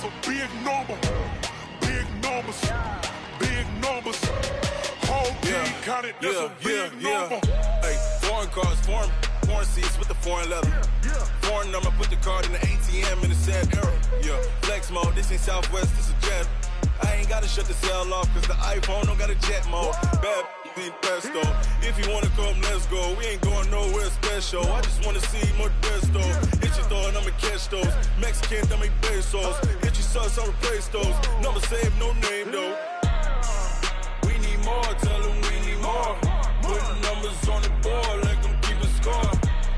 a big number. Big numbers, big numbers. Whole team counted, that's a big number. Hey, foreign cars, foreign seats with the foreign leather. Foreign number, put the card in the ATM in the sad era. Yeah, flex mode, this ain't Southwest, this a jet. I ain't gotta shut the cell off, cause the iPhone don't got a jet mode. Bad be pesto. If you wanna come, let's go. We ain't going nowhere special. I just wanna see more Desto. Hit your throw and I'ma catch those. Mexican, dame pesos. Hit your sauce, I'll replace those. Number save, no name though. We need more, tell them we need more. Putting numbers on the board, let them keep a score.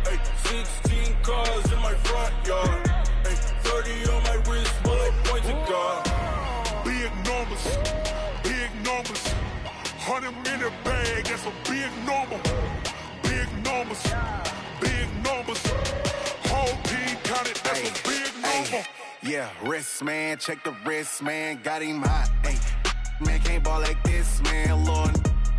Ay, 16 cars in my front yard. Ay, 30 on my wrist, bullet pointed guard. Big numbers, big numbers. 100 minute bag, that's a big number. Big numbers, big numbers. Whole team counted, that's a big number. Yeah, wrist man, check the wrist man, got him hot. Ay, man can't ball like this, man. Lord,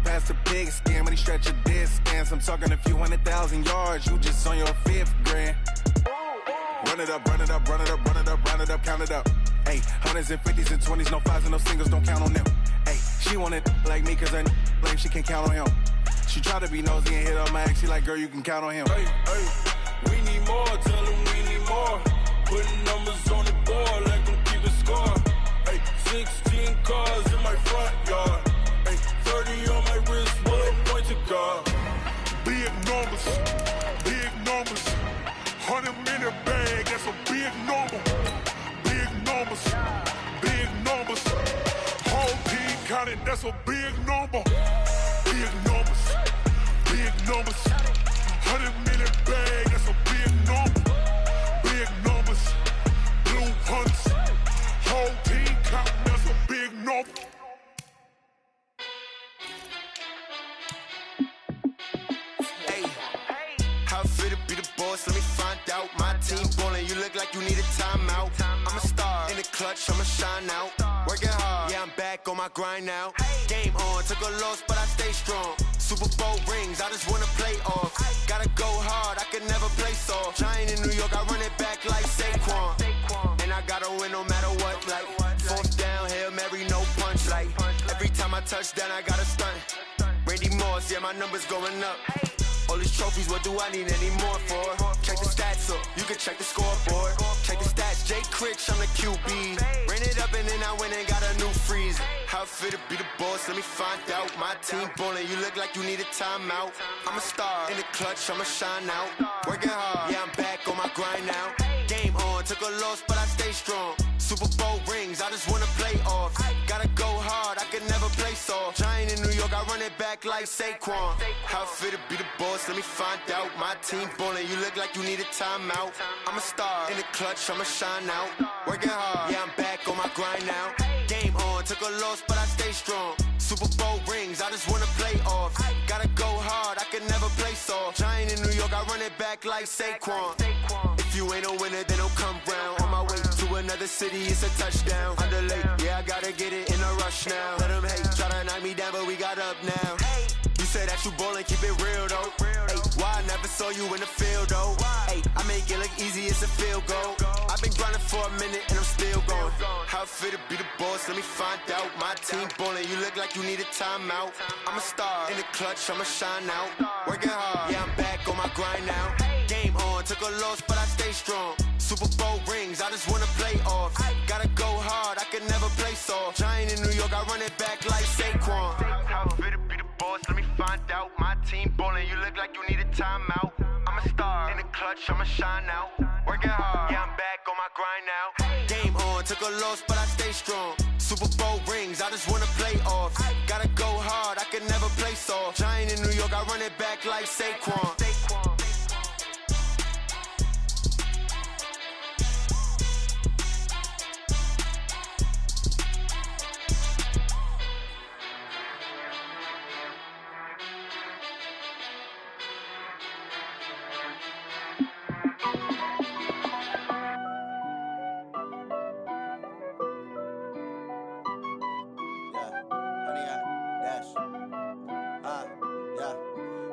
past the pig skin when he stretch a distance. I'm talking a few 100,000 yards, you just on your 5th grand. Run it up, run it up, run it up, run it up, run it up, count it up. Ay, hundreds and 50s and 20s, no 5s and no singles, don't count on them. Ay, she want it like me cause her blame she can't count on him. She try to be nosy and hit up my ex, she like, girl, you can count on him. Hey, hey, we need more, tell them we need more. Putting numbers on the board, let them keep a score. Hey, 16 cars in my front yard. Hey, 30 on my wrist, bullet pointed guard. Big numbers, big numbers. 100 minute bag, that's a big number. Big numbers, big numbers. Whole team counted, that's a big number. Big numbers, big numbers. 100 minute bag, that's a big number. Big numbers, blue hunts. Whole team counting, that's a big number. How fit to be the boss? Let me find out. My team ballin', you look like you need a timeout. I'm a star in the clutch, I'ma shine out. Working hard, yeah, I'm back on my grind now. Game on, took a loss, but I stay strong. Super Bowl rings, I just wanna play off. Gotta go hard, I can never play soft. Giant in New York, I run it back like Saquon. And I gotta win no matter what, like 4th down, Hail Mary, no punch, like every time I touch down, I gotta stunt. Randy Moss, yeah, my numbers going up. All these trophies, what do I need any more for? Check the stats up, you can check the scoreboard. Check the stats, Jay Critch, I'm the QB. Ran it up and then I went and got a new freeze. How fit to be the boss, let me find out. My team ballin', you look like you need a timeout. I'm a star in the clutch, I'ma shine out. Working hard, yeah, I'm back on my grind now. Game on, took a loss, but I stay strong. Super Bowl rings, I just wanna play off. Gotta go hard, I can never play soft. Giant in New York, I run it back like Saquon. How fit to be the boss, let me find out. My team ballin', you look like you need a timeout. I'm a star in the clutch, I'ma shine out. Working hard, yeah, I'm back on my grind now. Game on, took a loss, but I stay strong. Super Bowl rings, I just wanna play off. Gotta go hard, I can never play soft. Giant in New York, I run it back like Saquon. If you ain't a winner, then don't come round. On my way to another city, it's a touchdown. Underlay, yeah, I gotta get it in a rush now. Let them hate, try to knock me down, but we got up now. You say that you ballin', keep it real though. Ay, why I never saw you in the field though? Ay, I make it look easy, it's a field goal. I've been grinding for a minute and I'm still going. How fit to be the boss, let me find out. My team ballin', you look like you need a timeout. I'm a star in the clutch, I'ma shine out. Working hard, yeah, I'm back on my grind now. Game on, took a loss, but I stay strong. Super Bowl rings, I just wanna play off. Gotta go hard, I can never play soft. Giant in New York, I run it back like Saquon. How fit to be the boss, let me find out. My team ballin', you look like you need a timeout. I'm a star in the clutch, I'ma shine out. Working hard, yeah, I'm back on my grind now. Game on, took a loss, but I stay strong. Super Bowl rings, I just wanna play off. Gotta go hard, I can never play soft. Giant in New York, I run it back like Saquon.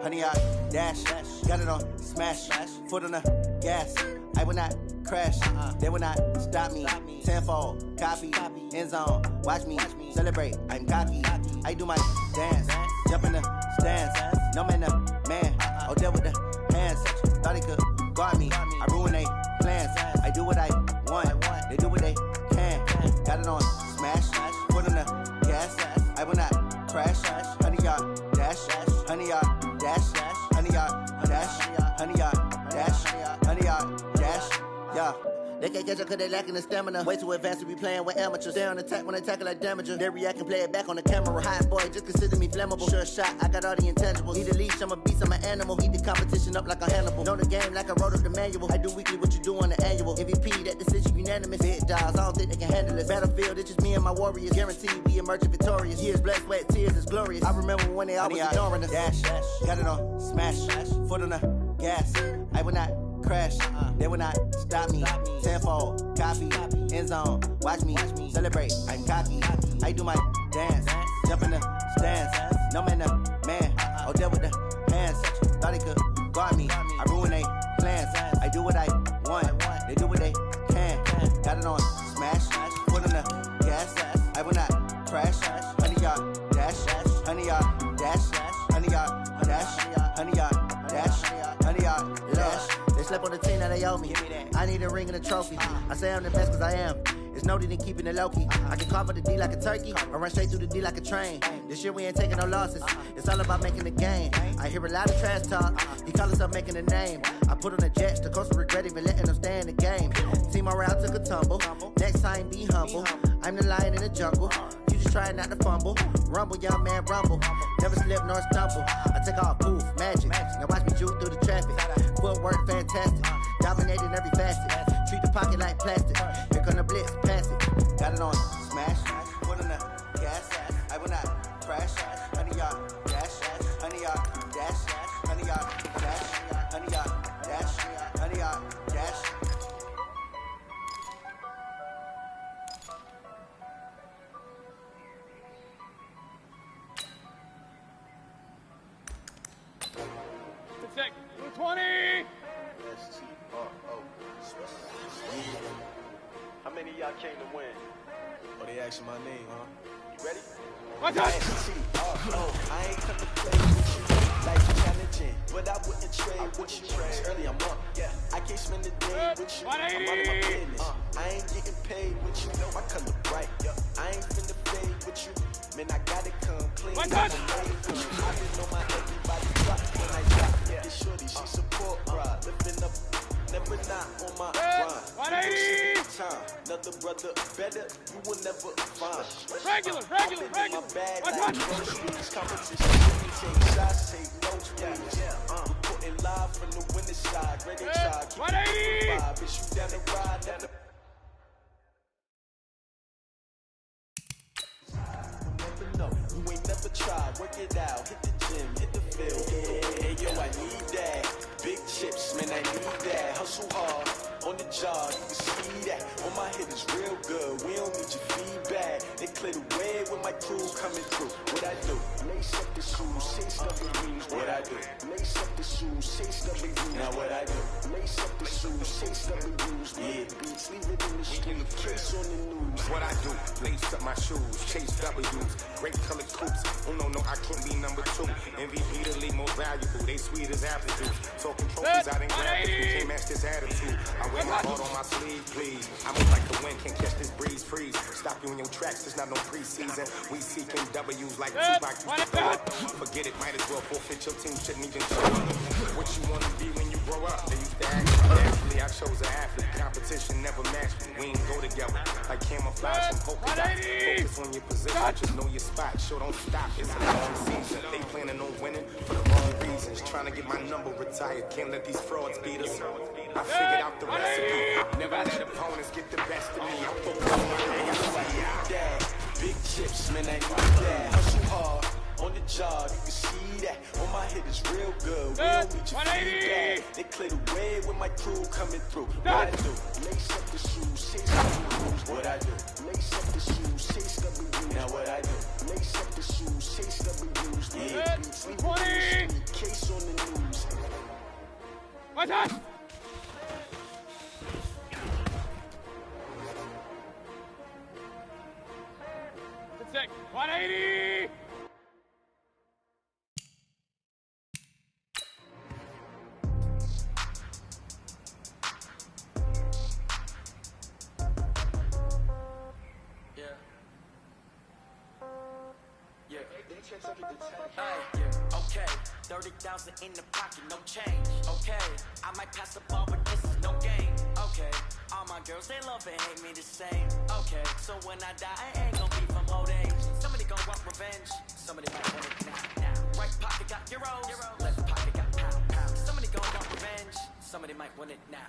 Honey, I dash. Got it on smash. Foot on the gas. I will not crash. They will not stop me. Tenfold, copy, end zone. Watch me celebrate. I'm cocky. I do my dance. Jump in the stands. No man, the man. Oh, there with the hands. Thought he could guard me. I ruin they plans. I do what I want. They do what they can. Got it on smash. Foot on the gas. I will not crash. 100 yard dash. 100 yard dash. 100 yard dash. 100 yard dash. 100 yard dash. Yeah. They can't catch up cause they lacking the stamina. Way too advanced to be playing with amateurs. Stay on attack when I tackle like damager. They react and play it back on the camera. Hot boy, just consider me flammable. Sure shot, I got all the intangibles. Need a leash, I'm a beast, I'm an animal. Eat the competition up like a Hannibal. Know the game like I wrote up the manual. I do weekly what you do on the annual. MVP, that decision unanimous. Big dials, I don't think they can handle it. Battlefield, it's just me and my warriors. Guaranteed we emerging victorious. Years, blood, sweat, tears, it's glorious. I remember when they always ignoring us. Dash, got it on smash. Foot on the gas. I will not crash. They will not stop me. Tenfold, copy, end zone. Watch me celebrate. I'm cocky. I do my dance. Jump in the stands. No man, the man. Oh, there with the hands. Thought he could guard me. I ruin they plans. I do what I want. They do what they can. Got it on smash. Foot on the gas. I will not crash. 100 yard dash. 100 yard dash. 100 yard dash. 100 yard dash. 100 yard dash. They slept on the team that they owe me. I need a ring and a trophy. I say I'm the best cause I am. It's no need in keeping it low-key. I can carve up the D like a turkey or run straight through the D like a train. This year we ain't taking no losses. It's all about making the game. I hear a lot of trash talk. He call himself making a name. I put on the Jets. The coach will regret even letting them stay in the game. Team morale took a tumble. Next time be humble. I'm the lion in the jungle. You just try not to fumble. Rumble, young man, rumble. Never slip nor stumble. I take off, poof, magic. Now watch me juke through the traffic. Footwork fantastic. Dominating every facet. Treat the pocket like plastic. Here come the blitz, pass it. Got it on smash. Foot on the gas. I will not crash. 100 yard dash. 100 yard dash. 100 yard dash. 100 yard dash. 100 yard dash. Check. 20. How many of y'all came to win? Oh, they asking my name, huh? You ready? Watch out! I ain't come to play with you like challenging, but I wouldn't trade with you. It's early, I'm up. Yeah, I can't spend the day with you. I'm out of my business. I ain't getting paid with you. My color bright. I ain't finna fade with you. Man, I gotta come clean. Watch out! I didn't know my everybody drop when I drop. Get shorty, she support ride. Living up, never not on my grind. 180! Another brother better, you will never find. Regular. My bag Watch like out! groceries, competition, take shots, take notes, please. Reporting live from the winning side, ready side, keep 180! it vibe, bitch, you down the ride, never. Never know, you ain't never tried, work it out, hit the gym, hit the field. Hey yo, I need that, big chips, man, I need that. Hustle hard, on the job, you can see that. On my hit is real good, we don't need your feedback. They clear the way with my crew coming through. What I do? Lace up the shoes, chase up the rings. What I do? Lace up the shoes, chase up the rings. Now what I do? Lace up the shoes, chase up the rings. Yeah, beats, leave it in the street, case on the news. What I do, lace up my shoes, chase W's, great colored coops. Oh no, I can't be number 2. MVP the league most valuable, they sweet as apple juice. Talking trophies, I didn't grab it, you can't match this attitude. I wear my heart on my sleeve, please. I move like the wind, can't catch this breeze, freeze. Stop you in your tracks, it's not no preseason. We seeking W's like Tupac. Forget it, might as well forfeit your team, shouldn't even show up. What you wanna be when you grow up? They used to ask me. Naturally, I chose an athlete. Competition never matched me. We ain't go together. Like camouflage and polka dots. Focus on your position, just know your spot. Sure, don't stop. It's a long season. They planning on winning for the wrong reasons. Trying to get my number retired. Can't let these frauds beat us. I figured out the recipe. Never let opponents get the best of me. I'm focused on my day. That big chips, man, I need that. Hustle hard on the job, you can see that. On my hit is real good. We don't need your feedback. They clear the way with my crew coming through. What I do? Lace up the shoes, chase up the rules. What I do? Lace up the shoes, chase up the rules. Now what I do? Lace up the shoes, chase up the rules. Yeah, beats, leave it in the street, case on the news. Okay, 30,000 in the pocket, no change. Okay, I might pass the ball, but this is no game. Okay, all my girls, they love and hate me the same. Okay, so when I die, I ain't gon' be from old age. Somebody gon' want revenge, somebody might want it now. Right pocket got euros, left pocket got pound. Somebody gon' want revenge, somebody might want it now.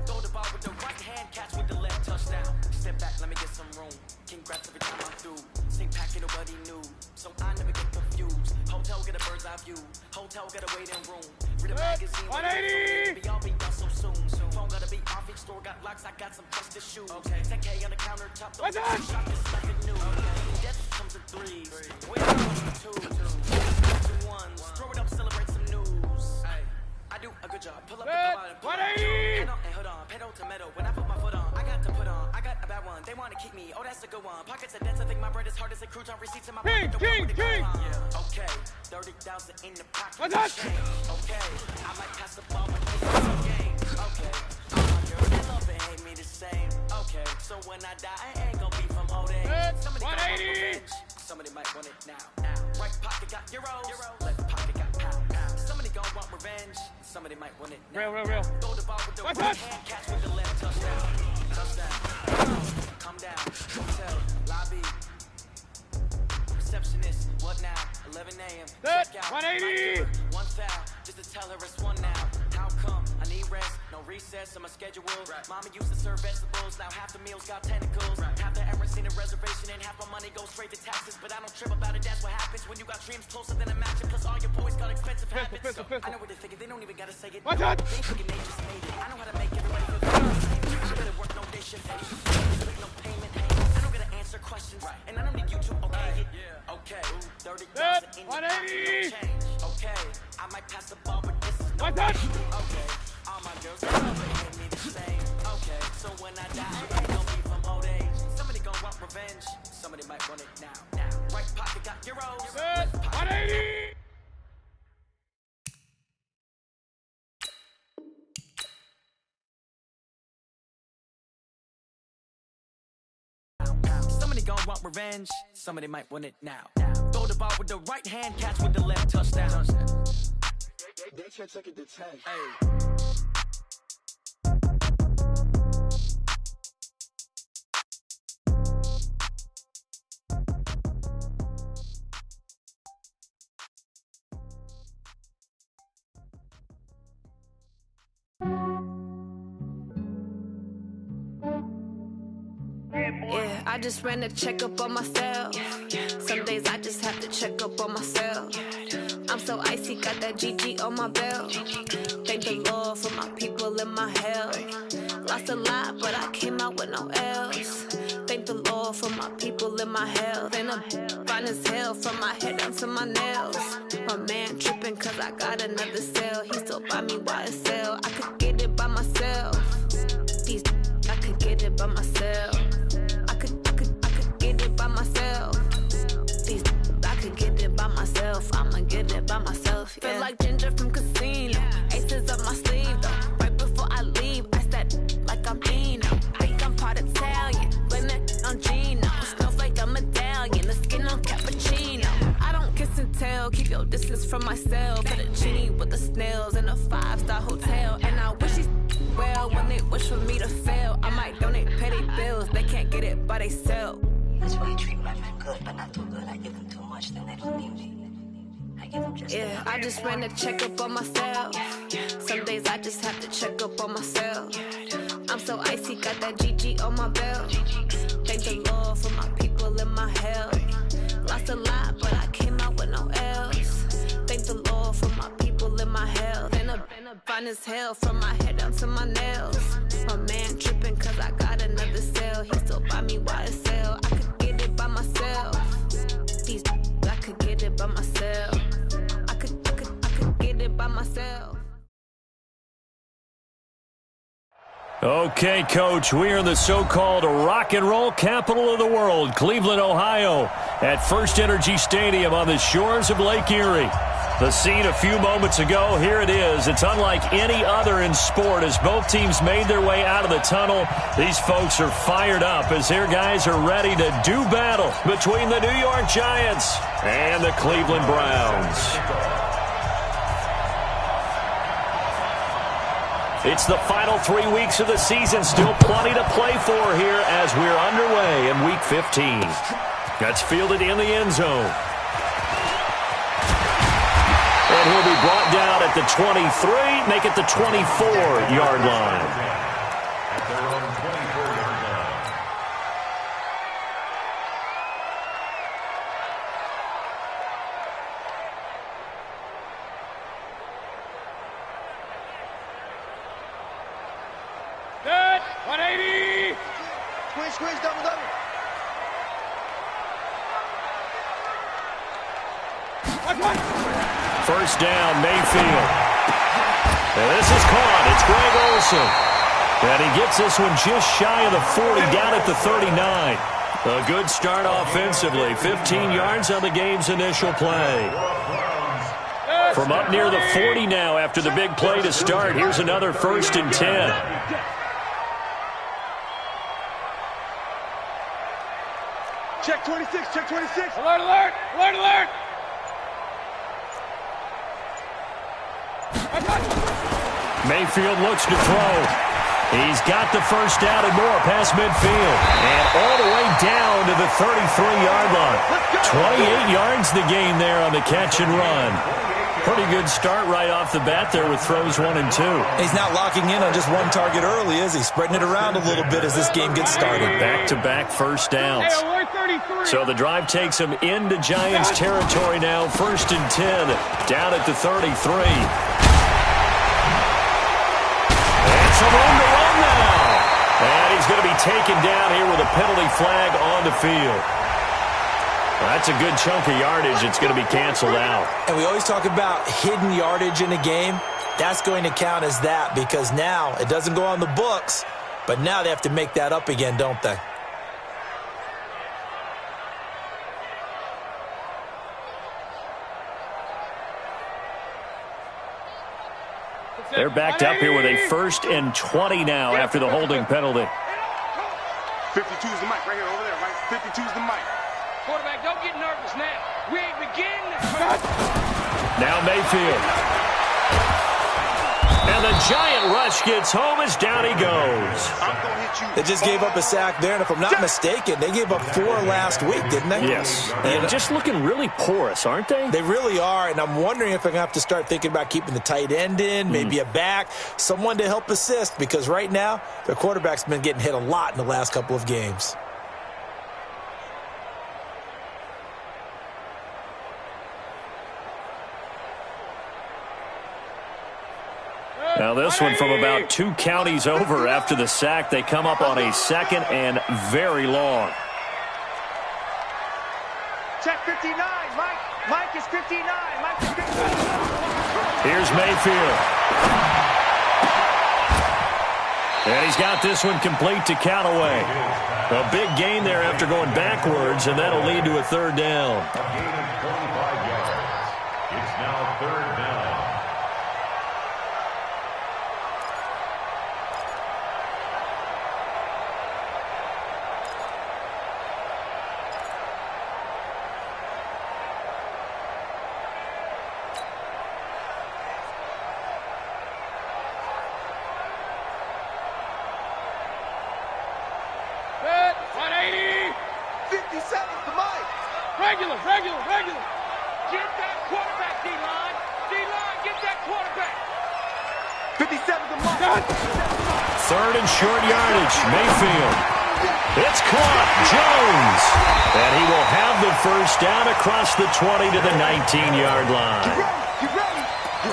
Throw the ball with the right hand, catch with the left touchdown. Step back, let me get some room. Congrats every time I'm through. Same packet of what he knew, so I never get confused. Hotel get a bird's eye view. Hotel got a waiting room. Read a magazine. 180. Be all be done so soon. Phone gotta be off. Each store got locks. I got some trusted shoes. Okay. 10K on the countertop. What's up? Shot this like a new. Death comes in threes. Wait up, two ones. Throw it up, celebrate some news. I do a good job. Pull up the car and pull up. 180. Head on and hood on. Pedal to metal. When I put my foot on, I got to put on. I got a bad one. They want to keep me. Oh, that's a good one. Pockets of debts. I think my bread is hard as a cruise on receipts in my King, pocket. king, king. Yeah. Okay. 30,000 in the pocket. What's up? Okay. I might pass the ball, but this is a game. Okay. All my girls, they love and hate me the same. Okay. So when I die, I ain't gon' be from old age. Somebody gon' want 180. revenge. Somebody might want it now. Right pocket got euros. Left pocket got pound. Somebody gon' want revenge. Somebody might want it now. Real. Throw the ball with the What's right up? hand, catch with the left touchdown. Calm down. Hotel, lobby. Receptionist, what now? 11 a.m. Set. Check out. 180. One foul, just to tell her it's one now. How come? I need rest, no recess on my schedule. Mama used to serve vegetables, now half the meals got tentacles. Half the errands need a reservation and half my money goes straight to taxes. But I don't trip about it, that's what happens when you got dreams closer than a match. Plus all your boys got expensive habits. Pistol. I know what they're thinking, they don't even gotta say it. What's up? They thinking they just made it. I know how to make everybody feel good. I better work no day shift, no payment. I don't gotta answer questions, and I don't need you to okay it. Okay, 30,000 in the pocket, 180. no change. Okay, I might pass the ball, but this is no What's up? game. Okay, all my girls, they love it, hate me the same. Okay, so when I die, I ain't gon' be from old age. Somebody gon' want revenge, somebody might want it now. Right pocket got euros, Set. left pocket got 180. Somebody gon' want revenge, somebody might want it now. Throw the ball with the right hand, catch with the left touchdown. They can't take it to 10. Hey. Yeah, I just ran a checkup on myself. Some days I just have to check up on myself. I'm so icy, got that GG on my belt. Thank the Lord for my people and my health. Lost a lot, but I came out with no L's. Thank the Lord for my people and my health. And I'm fine as hell from my head down to my nails. My man tripping cause I got another cell. He still buy me YSL. I could get it by myself. These I could get it by myself. I could get it by myself. These I could get it by myself. I'ma get it by myself. Yeah. Feel like Ginger from Casino. Aces up my sleeve though. Right before I leave, I said like I'm Dino. Think I'm part Italian. Blame that on Gino. Snowflake a medallion. The skin on cappuccino. I don't kiss and tell. Keep your distance from myself. Put a genie with the snails in a 5-star hotel. And I wish these well when they wish for me to fail. I might donate, pay their bills. They can't get it by they self. That's why you treat my men good, but not too good. I give them too much, then they don't need me. I give them just yeah, I just ran a checkup on myself. Some days I just have to check up on myself. I'm so icy, got that GG on my belt. Thank the Lord for my people and my health. Lost a lot, but I came out with no L's. Thank the Lord for my people and my health. And I'm fine as hell from my head down to my nails. My man tripping cause I got another cell. He still buy me YSL. I could get it by myself. These I could get it by myself. I could get it by myself. Okay, Coach, we are in the so-called rock and roll capital of the world, Cleveland, Ohio, at First Energy Stadium on the shores of Lake Erie. The scene a few moments ago, here it is. It's unlike any other in sport as both teams made their way out of the tunnel. These folks are fired up as their guys are ready to do battle between the New York Giants and the Cleveland Browns. It's the final 3 weeks of the season. Still plenty to play for here as we're underway in Week 15. That's fielded in the end zone. And he'll be brought down at the 23, make it the 24-yard line. At their own 24-yard line. Good. 180. Squeeze, double. First down, Mayfield. And this is caught. It's Greg Olsen. And he gets this one just shy of the 40, down at the 39. A good start offensively. 15 yards on the game's initial play. From up near the 40 now after the big play to start. Here's another 1st and 10. Check 26, check 26. Alert, alert, alert, alert. Mayfield looks to throw. He's got the first down and more past midfield. And all the way down to the 33-yard line. 28 yards the gain there on the catch and run. Pretty good start right off the bat there with throws 1 and 2. He's not locking in on just one target early, is he? Spreading it around a little bit as this game gets started. Back-to-back first downs. So the drive takes him into Giants territory now. 1st and 10 down at the 33. And some room to run now. And he's going to be taken down here with a penalty flag on the field. That's a good chunk of yardage. It's going to be canceled out. And we always talk about hidden yardage in a game. That's going to count as that because now it doesn't go on the books, but now they have to make that up again, don't they? They're backed up here with a 1st and 20 now after the holding penalty. 52 is the mic right here over there, right? 52 is the mic. Quarterback, don't get nervous now. We ain't beginning. Now Mayfield. And the Giant rush gets home as down he goes. They just gave up a sack there, and if I'm not mistaken, they gave up 4 last week, didn't they? Yes. And just looking really porous, aren't they? They really are, and I'm wondering if I'm going to have to start thinking about keeping the tight end in, maybe a back, someone to help assist, because right now, their quarterback's been getting hit a lot in the last couple of games. Now this one from about 2 counties over after the sack. They come up on a 2nd and very long. Check 59, Mike. Mike is 59. Mike is 59. Here's Mayfield. And he's got this one complete to Callaway. A big gain there after going backwards, and that'll lead to a 3rd down. A gain of 25 yards. It's now 3rd down. Regular. Get that quarterback, D-line. D-line, get that quarterback. 57 the mark. 3rd and short yardage. Mayfield. It's caught. Jones. And he will have the first down across the 20 to the 19-yard line. Get ready.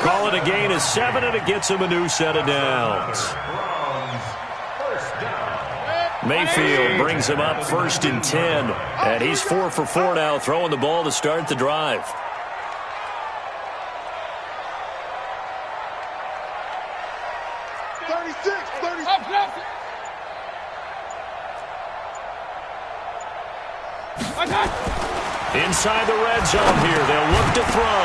Call it a gain of 7, and it gets him a new set of downs. Mayfield brings him up 1st and 10. And he's 4 for 4 now, throwing the ball to start the drive. Inside the red zone here. They'll look to throw.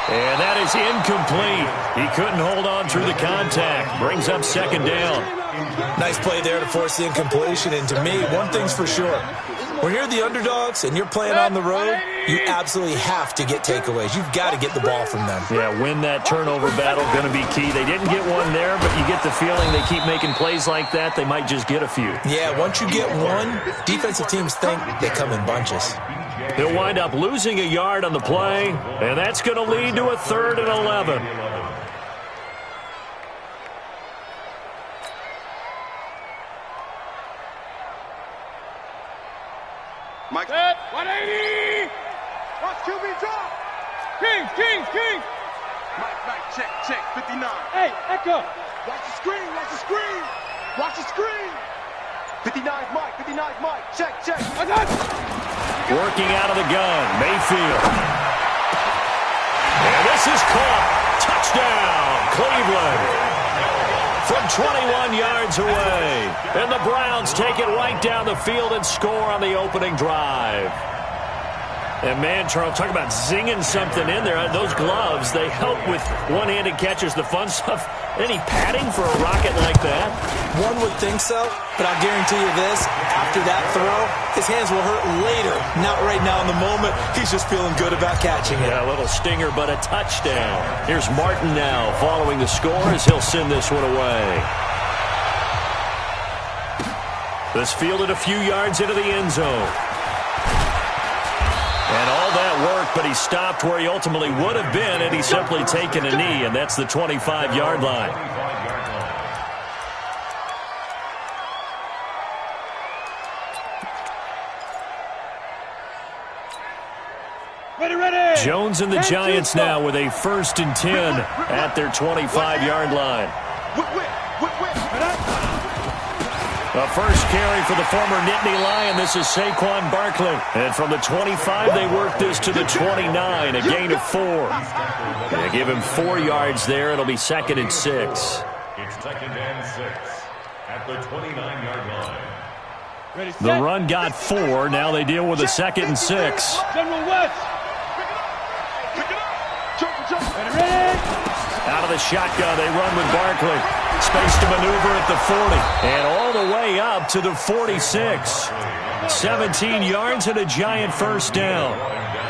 And that is incomplete. He couldn't hold on through the contact. Brings up second down. Nice play there to force the incompletion. And to me, one thing's for sure. When you're the underdogs and you're playing on the road, you absolutely have to get takeaways. You've got to get the ball from them. Yeah, win that turnover battle, going to be key. They didn't get one there, but you get the feeling they keep making plays like that, they might just get a few. Yeah, once you get one, defensive teams think they come in bunches. He'll wind up losing a yard on the play, and that's going to lead to a 3rd and 11. Mike. 180. Watch QB drop. Kings. Mike, check. 59. Hey, Echo. Watch the screen. Watch the screen. 59's Mike. Check. Working out of the gun, Mayfield. And this is caught. Touchdown, Cleveland. From 21 yards away. And the Browns take it right down the field and score on the opening drive. And man, Charles, talk about zinging something in there. Those gloves, they help with one-handed catches, the fun stuff. Any padding for a rocket like that? One would think so, but I'll guarantee you this. After that throw, his hands will hurt later. Not right now in the moment. He's just feeling good about catching it. Yeah, a little stinger, but a touchdown. Here's Martin now following the score as he'll send this one away. This fielded a few yards into the end zone. And all that work, but he stopped where he ultimately would have been had he simply taken a knee, and that's the 25-yard line. Ready. Jones and the Giants now with a 1st and 10 at their 25-yard line. A first carry for the former Nittany Lion. This is Saquon Barkley. And from the 25, they work this to the 29, a gain of 4. They give him 4 yards there. It'll be 2nd and 6. It's 2nd and 6 at the 29-yard line. The run got 4. Now they deal with a 2nd and 6. General West. Out of the shotgun, they run with Barkley. Space to maneuver at the 40. And all the way up to the 46. 17 yards and a Giant first down.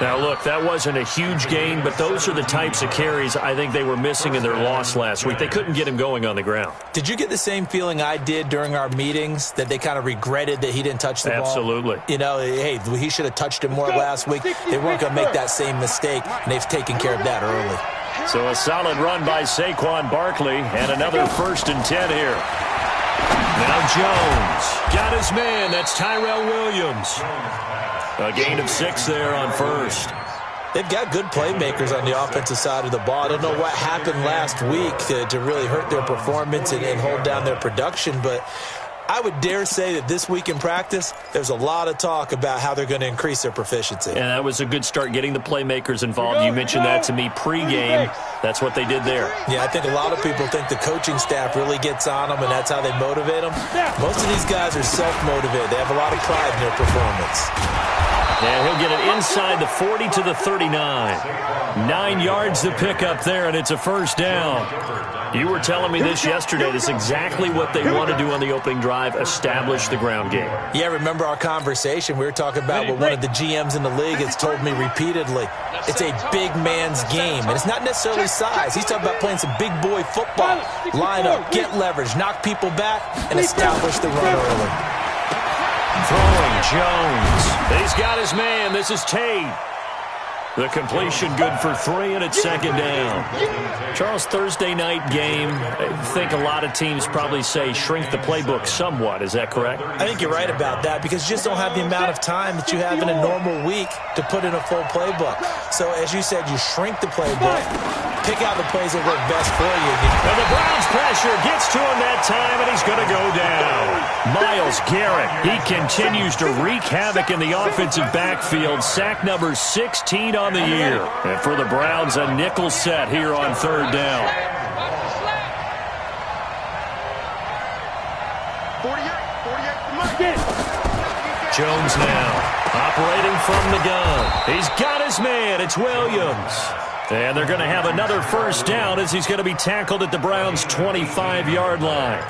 Now, look, that wasn't a huge gain, but those are the types of carries I think they were missing in their loss last week. They couldn't get him going on the ground. Did you get the same feeling I did during our meetings, that they kind of regretted that he didn't touch the ball? Absolutely. You know, hey, he should have touched it more last week. They weren't going to make that same mistake, and they've taken care of that early. So a solid run by Saquon Barkley, and another 1st and 10 here. Now Jones got his man. That's Tyrell Williams. A gain of 6 there on 1st. They've got good playmakers on the offensive side of the ball. I don't know what happened last week to really hurt their performance and hold down their production, but I would dare say that this week in practice, there's a lot of talk about how they're going to increase their proficiency. And that was a good start, getting the playmakers involved. You mentioned that to me pregame. That's what they did there. Yeah, I think a lot of people think the coaching staff really gets on them, and that's how they motivate them. Most of these guys are self-motivated. They have a lot of pride in their performance. And he'll get it inside the 40 to the 39. 9 yards to pick up there, and it's a first down. You were telling me this yesterday. This is exactly what they want to do on the opening drive, establish the ground game. Yeah, remember our conversation? We were talking about what one of the GMs in the league has told me repeatedly. It's a big man's game, and it's not necessarily size. He's talking about playing some big boy football. Line up, get leverage, knock people back, and establish the run early. Throwing Jones. He's got his man. This is Tate. The completion good for 3, and it's 2nd down. Charles, Thursday night game, I think a lot of teams probably say shrink the playbook somewhat. Is that correct? I think you're right about that, because you just don't have the amount of time that you have in a normal week to put in a full playbook. So, as you said, you shrink the playbook, pick out the plays that work best for you. And the Browns pressure gets to him that time, and he's going to go down. Myles Garrett, he continues to wreak havoc in the offensive backfield. Sack number 16 on the year. And for the Browns, a nickel set here on 3rd down. 48. Jones now operating from the gun. He's got his man. It's Williams. And they're going to have another first down as he's going to be tackled at the Browns' 25-yard line.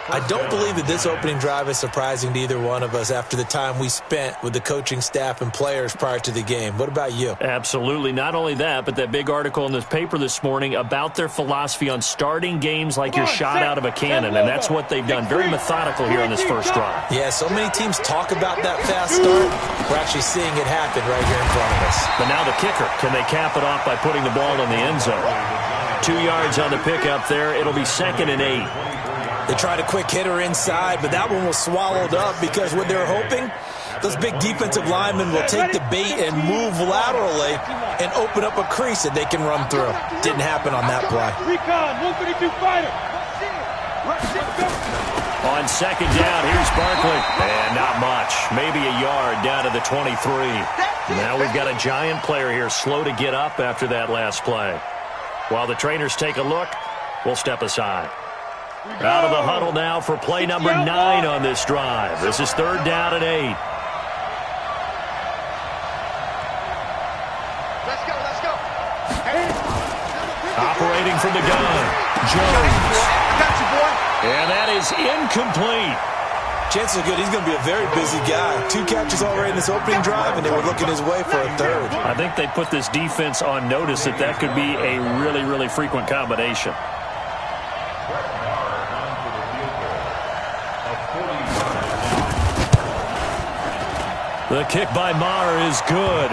I don't believe that this opening drive is surprising to either one of us after the time we spent with the coaching staff and players prior to the game. What about you? Absolutely. Not only that, but that big article in this paper this morning about their philosophy on starting games like you're shot out of a cannon, and that's what they've done. Very methodical here on this first drive. Yeah, so many teams talk about that fast start. We're actually seeing it happen right here in front of us. But now the kicker. Can they cap it off by putting the ball in the end zone? 2 yards on the pickup there. It'll be 2nd and 8. They tried a quick hitter inside, but that one was swallowed up because what they're hoping, those big defensive linemen will take the bait and move laterally and open up a crease that they can run through. Didn't happen on that play. Recon, 152 fighter. On 2nd down, here's Barkley. And not much. Maybe a yard down to the 23. Now we've got a giant player here, slow to get up after that last play. While the trainers take a look, we'll step aside. Out of the huddle now for play number 9 on this drive. This is 3rd down and 8. Let's go. Operating from the gun, Jones. I got you, boy. And that is incomplete. Chances are good he's going to be a very busy guy. 2 catches already in this opening drive, and they were looking his way for a 3rd. I think they put this defense on notice that could be a really, really frequent combination. The kick by Maher is good.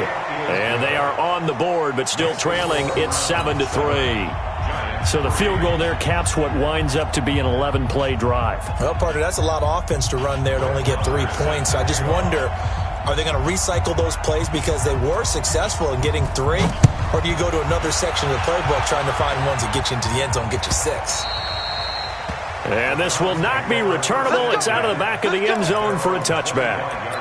And they are on the board, but still trailing. It's 7-3. So the field goal there caps what winds up to be an 11-play drive. Well, partner, that's a lot of offense to run there to only get 3 points. I just wonder, are they going to recycle those plays because they were successful in getting 3? Or do you go to another section of the playbook trying to find ones that get you into the end zone, get you 6? And this will not be returnable. It's out of the back of the end zone for a touchback.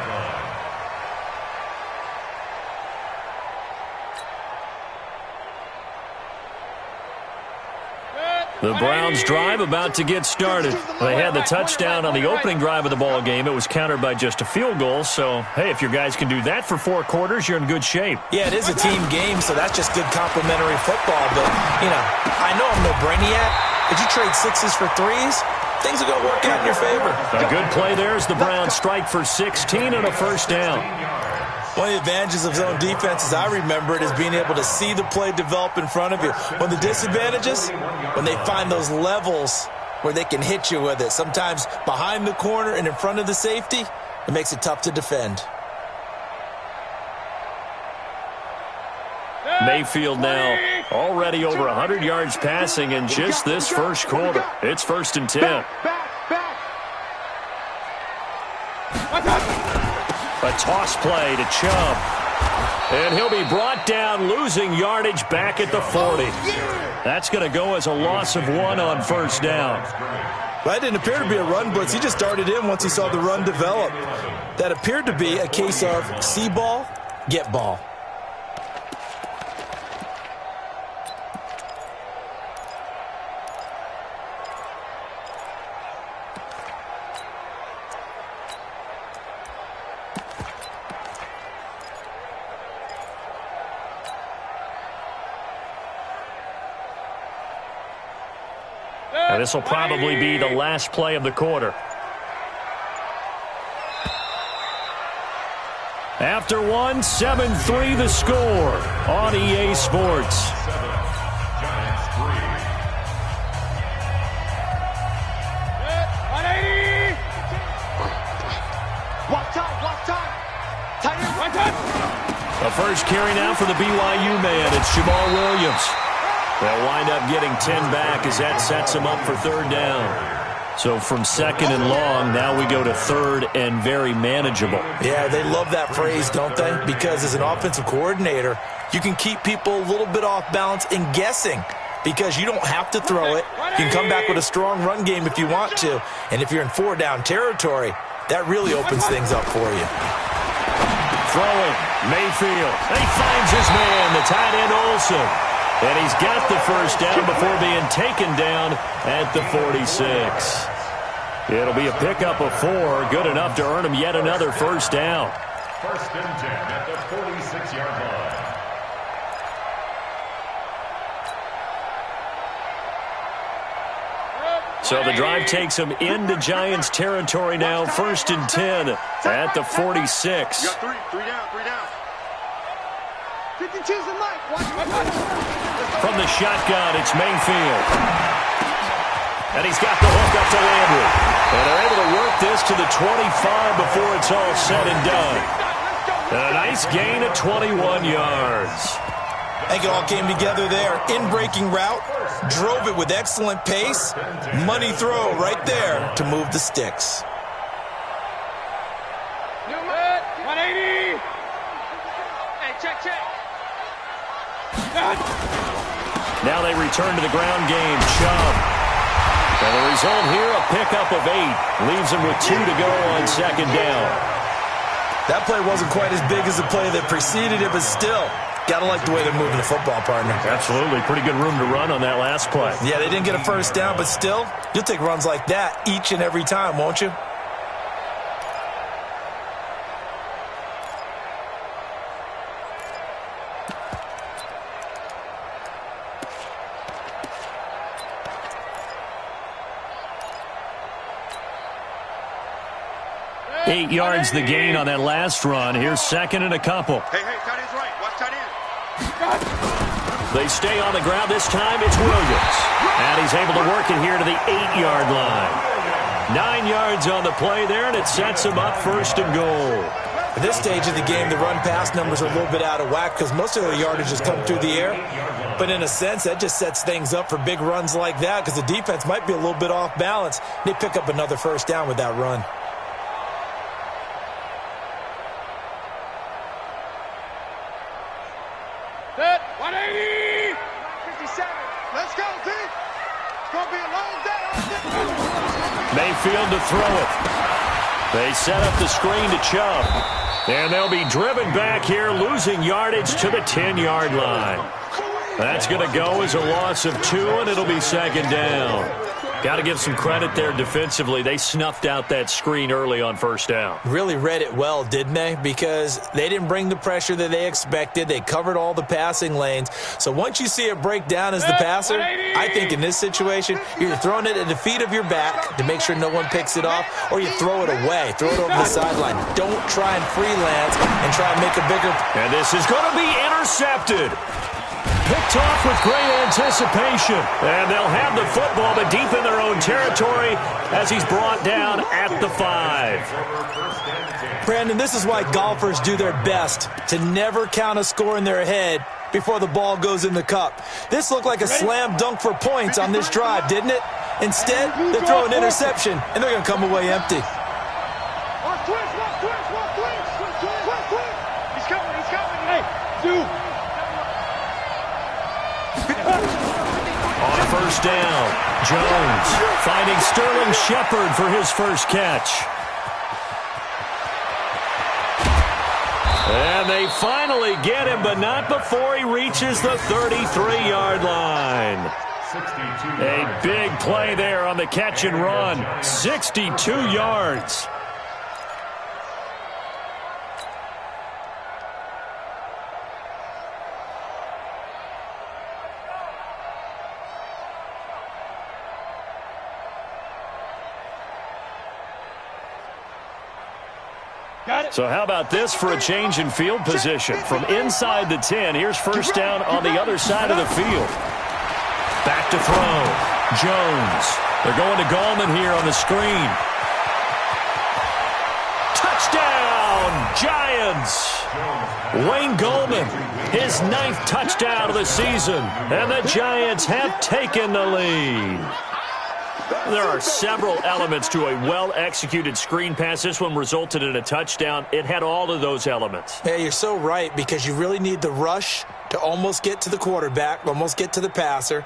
The Browns drive about to get started. They had the touchdown on the opening drive of the ball game. It was countered by just a field goal. So, hey, if your guys can do that for 4 quarters, you're in good shape. Yeah, it is a team game, so that's just good complimentary football. But, I know I'm no brainiac, but you trade 6s for 3s, things are going to work out in your favor. A good play there as the Browns strike for 16 and a first down. One of the advantages of zone defense, as I remember it, is being able to see the play develop in front of you. One of the disadvantages, when they find those levels where they can hit you with it, sometimes behind the corner and in front of the safety, it makes it tough to defend. Mayfield now already over 100 yards passing in just this first quarter. It's 1st and 10. A toss play to Chubb. And he'll be brought down, losing yardage back at the 40. That's going to go as a loss of 1 on first down. That didn't appear to be a run blitz. He just darted in once he saw the run develop. That appeared to be a case of see ball, get ball. And this will probably be the last play of the quarter. After 1, 7-3 the score on EA Sports. The first carry now for the BYU man. It's Jamal Williams. They'll wind up getting 10 back as that sets them up for 3rd down. So from 2nd and long, now we go to 3rd and very manageable. Yeah, they love that phrase, don't they? Because as an offensive coordinator, you can keep people a little bit off balance and guessing because you don't have to throw it. You can come back with a strong run game if you want to. And if you're in 4-down territory, that really opens things up for you. Throwing, Mayfield. He finds his man, the tight end Olsen. And he's got the first down before being taken down at the 46. It'll be a pickup of 4, good enough to earn him yet another first down. 1st and 10 at the 46-yard line. So the drive takes them into Giants territory now, 1st and 10 at the 46. You got three down. 52's the mic. From the shotgun, it's Mayfield. And he's got the hook up to Landry. And they're able to work this to the 25 before it's all said and done. And a nice gain of 21 yards. I think it all came together there. In-breaking route, drove it with excellent pace. Money throw right there to move the sticks. 180. Hey, check. Now they return to the ground game. Chubb. And the result here, a pickup of 8. Leaves him with 2 to go on 2nd down. That play wasn't quite as big as the play that preceded it, but still, got to like the way they're moving the football, partner. Absolutely. Pretty good room to run on that last play. Yeah, they didn't get a first down, but still, you'll take runs like that each and every time, won't you? Eight yards the gain on that last run. Here's 2nd and a couple. Hey, tight end's right. Watch tight end. They stay on the ground. This time it's Williams. And he's able to work it here to the 8-yard line. 9 yards on the play there, and it sets him up 1st and goal. At this stage of the game, the run-pass numbers are a little bit out of whack because most of their yardage has come through the air. But in a sense, that just sets things up for big runs like that because the defense might be a little bit off balance. They pick up another first down with that run. Set. 180. 57. Let's go, T. It's going to be a long day. Mayfield to throw it. They set up the screen to Chubb. And they'll be driven back here, losing yardage to the 10-yard line. That's going to go as a loss of 2, and it'll be 2nd down. Got to give some credit there defensively. They snuffed out that screen early on 1st down. Really read it well, didn't they? Because they didn't bring the pressure that they expected. They covered all the passing lanes. So once you see it break down as the passer, I think in this situation, you're throwing it at the feet of your back to make sure no one picks it off, or you throw it away. Throw it over the sideline. Don't try and freelance and try and make a bigger... And this is going to be intercepted. Picked off with great anticipation. And they'll have the football, but deep in their own territory as he's brought down at the 5. Brandon, this is why golfers do their best to never count a score in their head before the ball goes in the cup. This looked like a slam dunk for points on this drive, didn't it? Instead, they throw an interception, and they're going to come away empty. He's coming. Hey, dude. On 1st down, Jones finding Sterling Shepard for his first catch. And they finally get him, but not before he reaches the 33-yard line. A big play there on the catch and run. 62 yards. So how about this for a change in field position? From inside the 10, here's 1st down on the other side of the field. Back to throw. Jones. They're going to Gallman here on the screen. Touchdown, Giants! Wayne Gallman, his 9th touchdown of the season. And the Giants have taken the lead. There are several elements to a well-executed screen pass. This one resulted in a touchdown. It had all of those elements. Yeah, you're so right, because you really need the rush to almost get to the quarterback, almost get to the passer.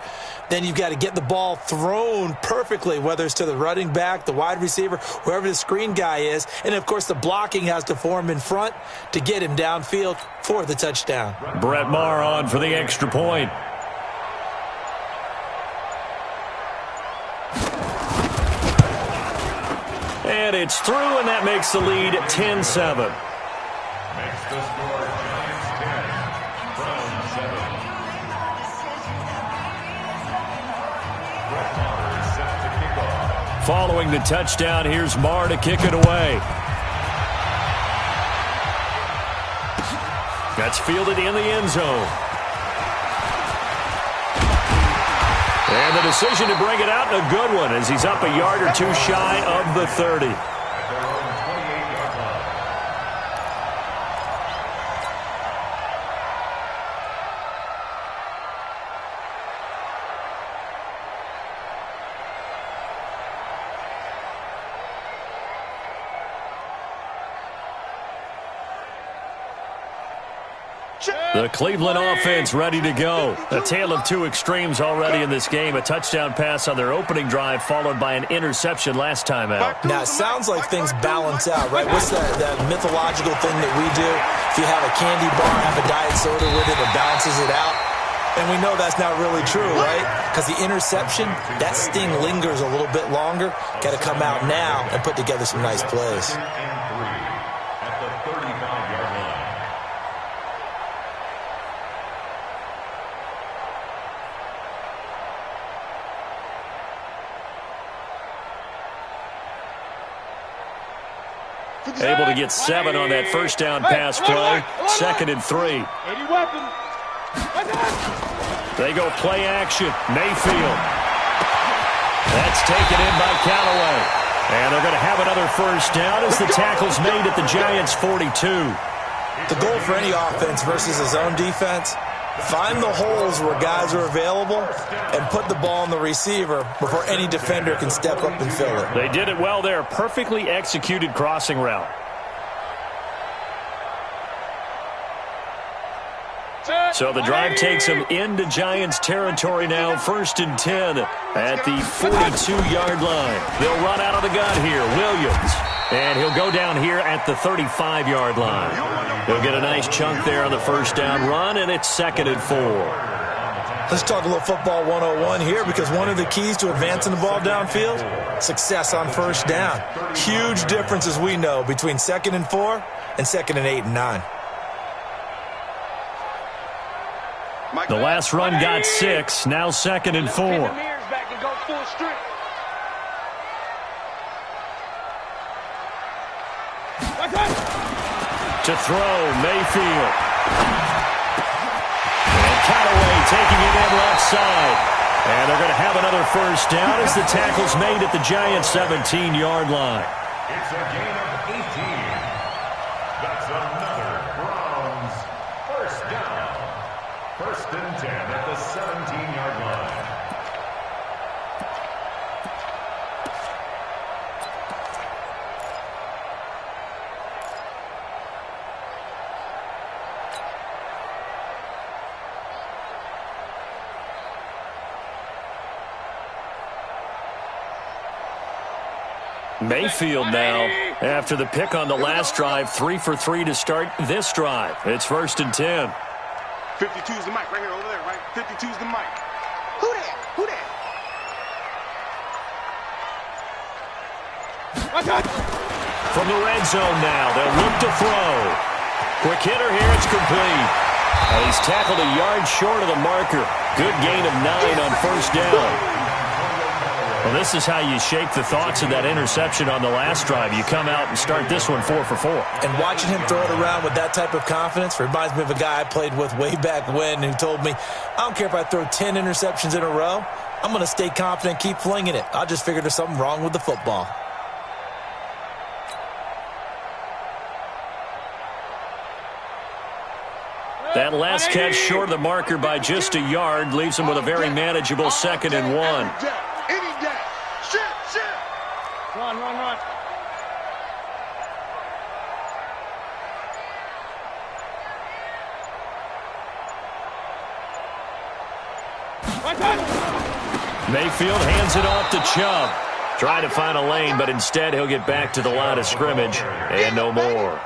Then you've got to get the ball thrown perfectly, whether it's to the running back, the wide receiver, whoever the screen guy is. And, of course, the blocking has to form in front to get him downfield for the touchdown. Brett Maher on for the extra point. And it's through, and that makes the lead 10-7. Makes the score Giants 10, Browns 7. Brett Maher is set to kick off. Following the touchdown, here's Marr to kick it away. That's fielded in the end zone. And the decision to bring it out, a good one, as he's up a yard or two shy of the 30. The Cleveland offense ready to go. A tale of two extremes already in this game. A touchdown pass on their opening drive, followed by an interception last time out. Now, it sounds like things balance out, right? What's that mythological thing that we do? If you have a candy bar, have a diet soda with it, it balances it out. And we know that's not really true, right? Because the interception, that sting lingers a little bit longer. Got to come out now and put together some nice plays. At the 35-yard line. Able to get 7 on that first down pass play. 2nd and 3. They go play action. Mayfield. That's taken in by Callaway. And they're going to have another first down as the tackle's made at the Giants' 42. The goal for any offense versus his own defense, find the holes where guys are available and put the ball on the receiver before any defender can step up and fill it. They did it well there. Perfectly executed crossing route. So the drive takes them into Giants territory now. 1st and 10 at the 42-yard line. They'll run out of the gun here. Williams. And he'll go down here at the 35-yard line. He'll get a nice chunk there on the first down run, and it's 2nd and 4. Let's talk a little football 101 here, because one of the keys to advancing the ball downfield, success on first down. Huge difference, as we know, between 2nd and 4 and 2nd and 8 and 9. The last run got 6, now 2nd and 4. To throw, Mayfield. And Callaway taking it in left side. And they're going to have another first down as the tackle's made at the Giants' 17-yard line. It's a gain of 18. That's another Browns first down. 1st and 10 at the 17-yard line. Mayfield now, after the pick on the last drive, 3 for 3 to start this drive. It's 1st and 10. 52's the mic right here, over there, right? 52's the mic. Who that? Who that? From the red zone now, they'll look to throw. Quick hitter here, it's complete. And he's tackled a yard short of the marker. Good gain of 9 on first down. Well, this is how you shape the thoughts of that interception on the last drive. You come out and start this one 4 for 4. And watching him throw it around with that type of confidence reminds me of a guy I played with way back when who told me, I don't care if I throw 10 interceptions in a row. I'm going to stay confident and keep flinging it. I just figured there's something wrong with the football. That last catch short of the marker by just a yard leaves him with a very manageable 2nd and 1. Run. Mayfield hands it off to Chubb. Trying to find a lane, but instead he'll get back to the line of scrimmage and no more.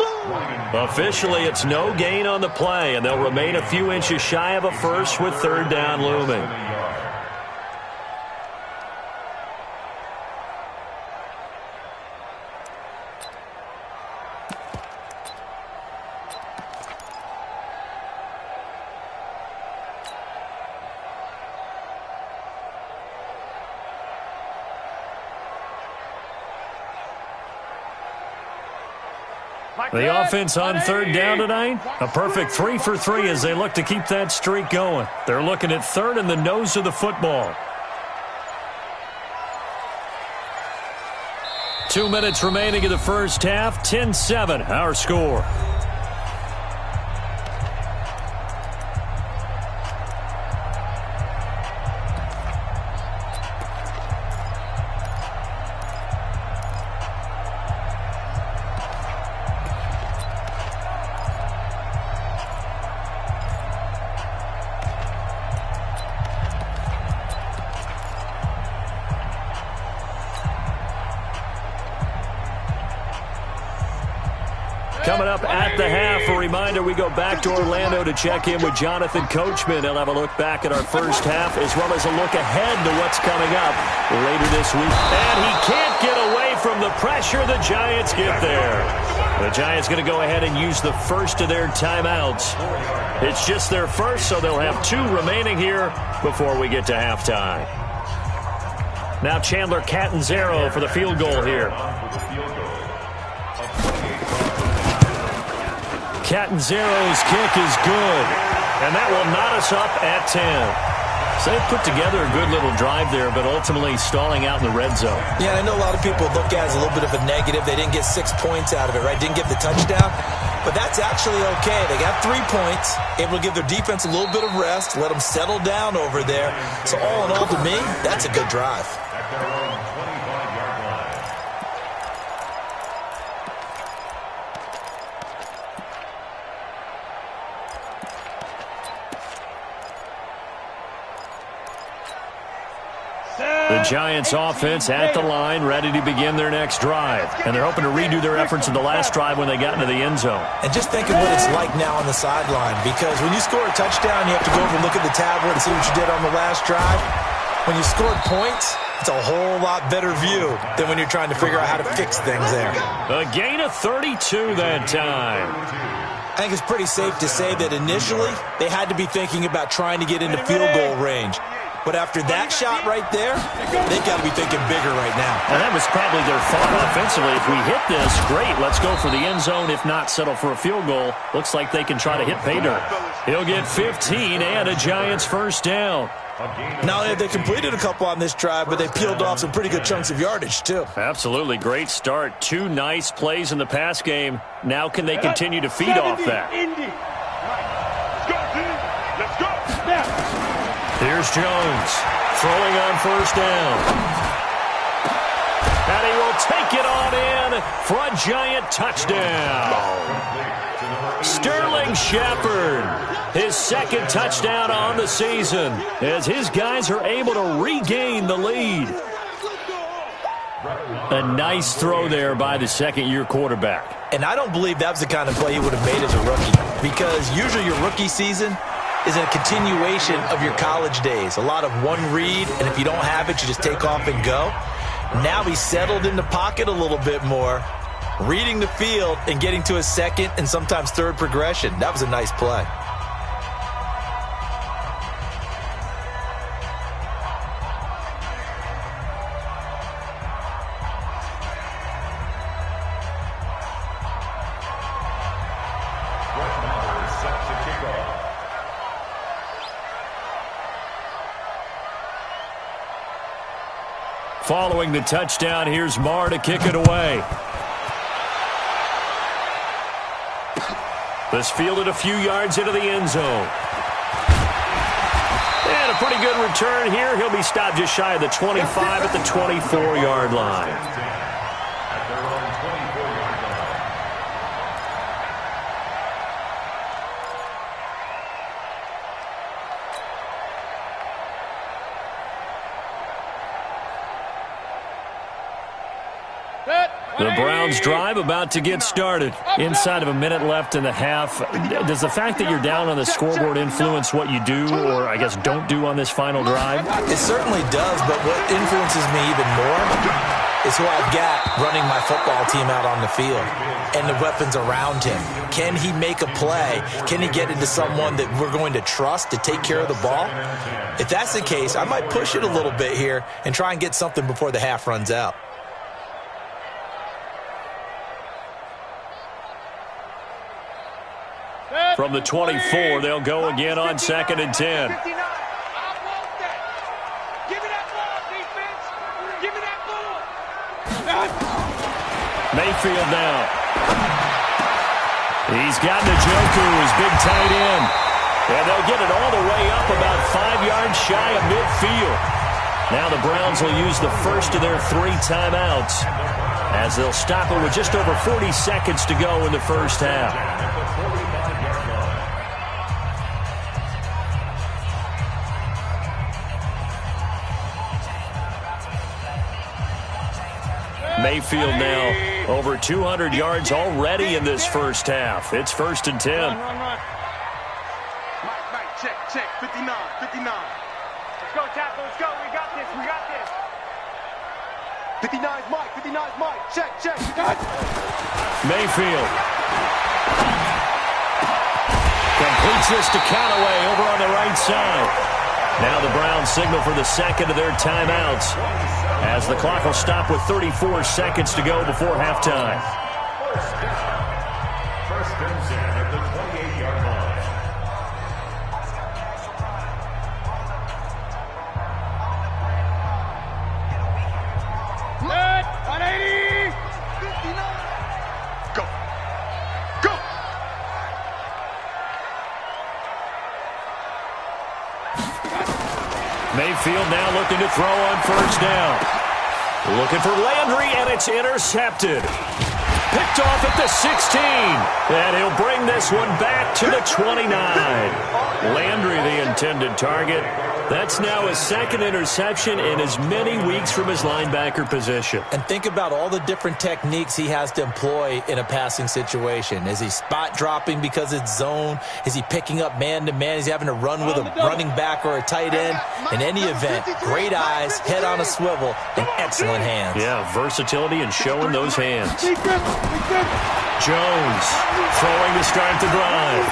Officially, it's no gain on the play, and they'll remain a few inches shy of a first with 3rd down looming. The offense on third down tonight, a perfect 3 for 3 as they look to keep that streak going. They're looking at third and the nose of the football. 2 minutes remaining in the first half, 10-7 our score. Coming up at the half, a reminder, we go back to Orlando to check in with Jonathan Coachman. He'll have a look back at our first half as well as a look ahead to what's coming up later this week. And he can't get away from the pressure. The Giants get there. The Giants going to go ahead and use the first of their timeouts. It's just their first, so they'll have 2 remaining here before we get to halftime. Now Chandler Catanzaro for the field goal here. Catanzaro's kick is good, and that will knot us up at 10. So they put together a good little drive there, but ultimately stalling out in the red zone. Yeah, I know a lot of people look at it as a little bit of a negative. They didn't get 6 points out of it, right? Didn't get the touchdown. But that's actually okay. They got 3 points, able to give their defense a little bit of rest, let them settle down over there. So all in all, to me, that's a good drive. The Giants offense at the line, ready to begin their next drive. And they're hoping to redo their efforts in the last drive when they got into the end zone. And just think of what it's like now on the sideline, because when you score a touchdown, you have to go over and look at the tablet and see what you did on the last drive. When you scored points, it's a whole lot better view than when you're trying to figure out how to fix things there. A gain of 32 that time. I think it's pretty safe to say that initially they had to be thinking about trying to get into field goal range. But after that shot right there, they've got to be thinking bigger right now. And that was probably their thought offensively. If we hit this, great, let's go for the end zone. If not, settle for a field goal. Looks like they can try to hit pay dirt. He'll get 15 and a Giants first down. Not only have they completed a couple on this drive, but they peeled off some pretty good chunks of yardage, too. Absolutely. Great start. 2 nice plays in the pass game. Now can they continue to feed off that? Let's go. Here's Jones throwing on first down. And he will take it on in for a Giant touchdown. Sterling Shepard, his second touchdown on the season as his guys are able to regain the lead. A nice throw there by the second-year quarterback. And I don't believe that was the kind of play he would have made as a rookie, because usually your rookie season is a continuation of your college days. A lot of one read, and if you don't have it, you just take off and go. Now he's settled in the pocket a little bit more, reading the field and getting to a second and sometimes third progression. That was a nice play. Following the touchdown, here's Marr to kick it away. This fielded a few yards into the end zone. And a pretty good return here. He'll be stopped just shy of the 25 at the 24-yard line. The Browns drive about to get started. Inside of a minute left in the half. Does the fact that you're down on the scoreboard influence what you do, or I guess don't do on this final drive? It certainly does, but what influences me even more is who I've got running my football team out on the field and the weapons around him. Can he make a play? Can he get into someone that we're going to trust to take care of the ball? If that's the case, I might push it a little bit here and try and get something before the half runs out. From the 24, they'll go again on 2nd and 10. Mayfield now. He's got Njoku, his big tight end. And they'll get it all the way up about 5 yards shy of midfield. Now the Browns will use the first of their 3 timeouts as they'll stop it with just over 40 seconds to go in the first half. Mayfield now over 200 yards already in this first half. It's 1st and 10. Run. Mike, check. 59. Let's go, tackle. Let's go. We got this. 59's Mike. Check. Mayfield completes this to Callaway over on the right side. Now the Browns signal for the second of their timeouts as the clock will stop with 34 seconds to go before halftime. First and 10 at the 28-yard line. Good. 180. 59. Go. Mayfield now looking to throw on first down. Looking for Landry, and it's intercepted. Picked off at the 16. And he'll bring this one back to the 29. Landry, the intended target. That's now his 2nd interception in as many weeks from his linebacker position. And think about all the different techniques he has to employ in a passing situation. Is he spot dropping because it's zone? Is he picking up man-to-man? Is he having to run with a running back or a tight end? In any event, great eyes, head on a swivel, and excellent hands. Yeah, versatility and showing those hands. Jones throwing to start the drive.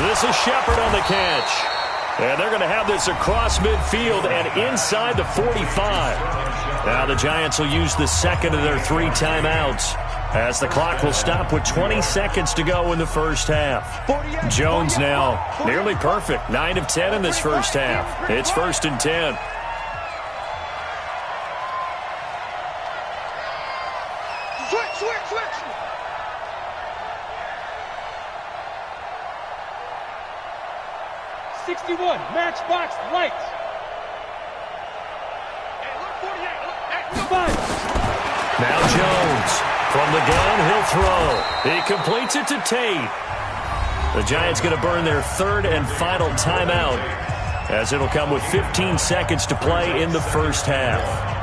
This is Shepard on the catch. And they're going to have this across midfield and inside the 45. Now the Giants will use the second of their 3 timeouts as the clock will stop with 20 seconds to go in the first half. Jones now nearly perfect. 9 of 10 in this first half. It's 1st and 10. Switch. 61, matchbox lights. Now Jones from the gun, he'll throw. He completes it to Tate. The Giants going to burn their 3rd and final timeout as it'll come with 15 seconds to play in the first half.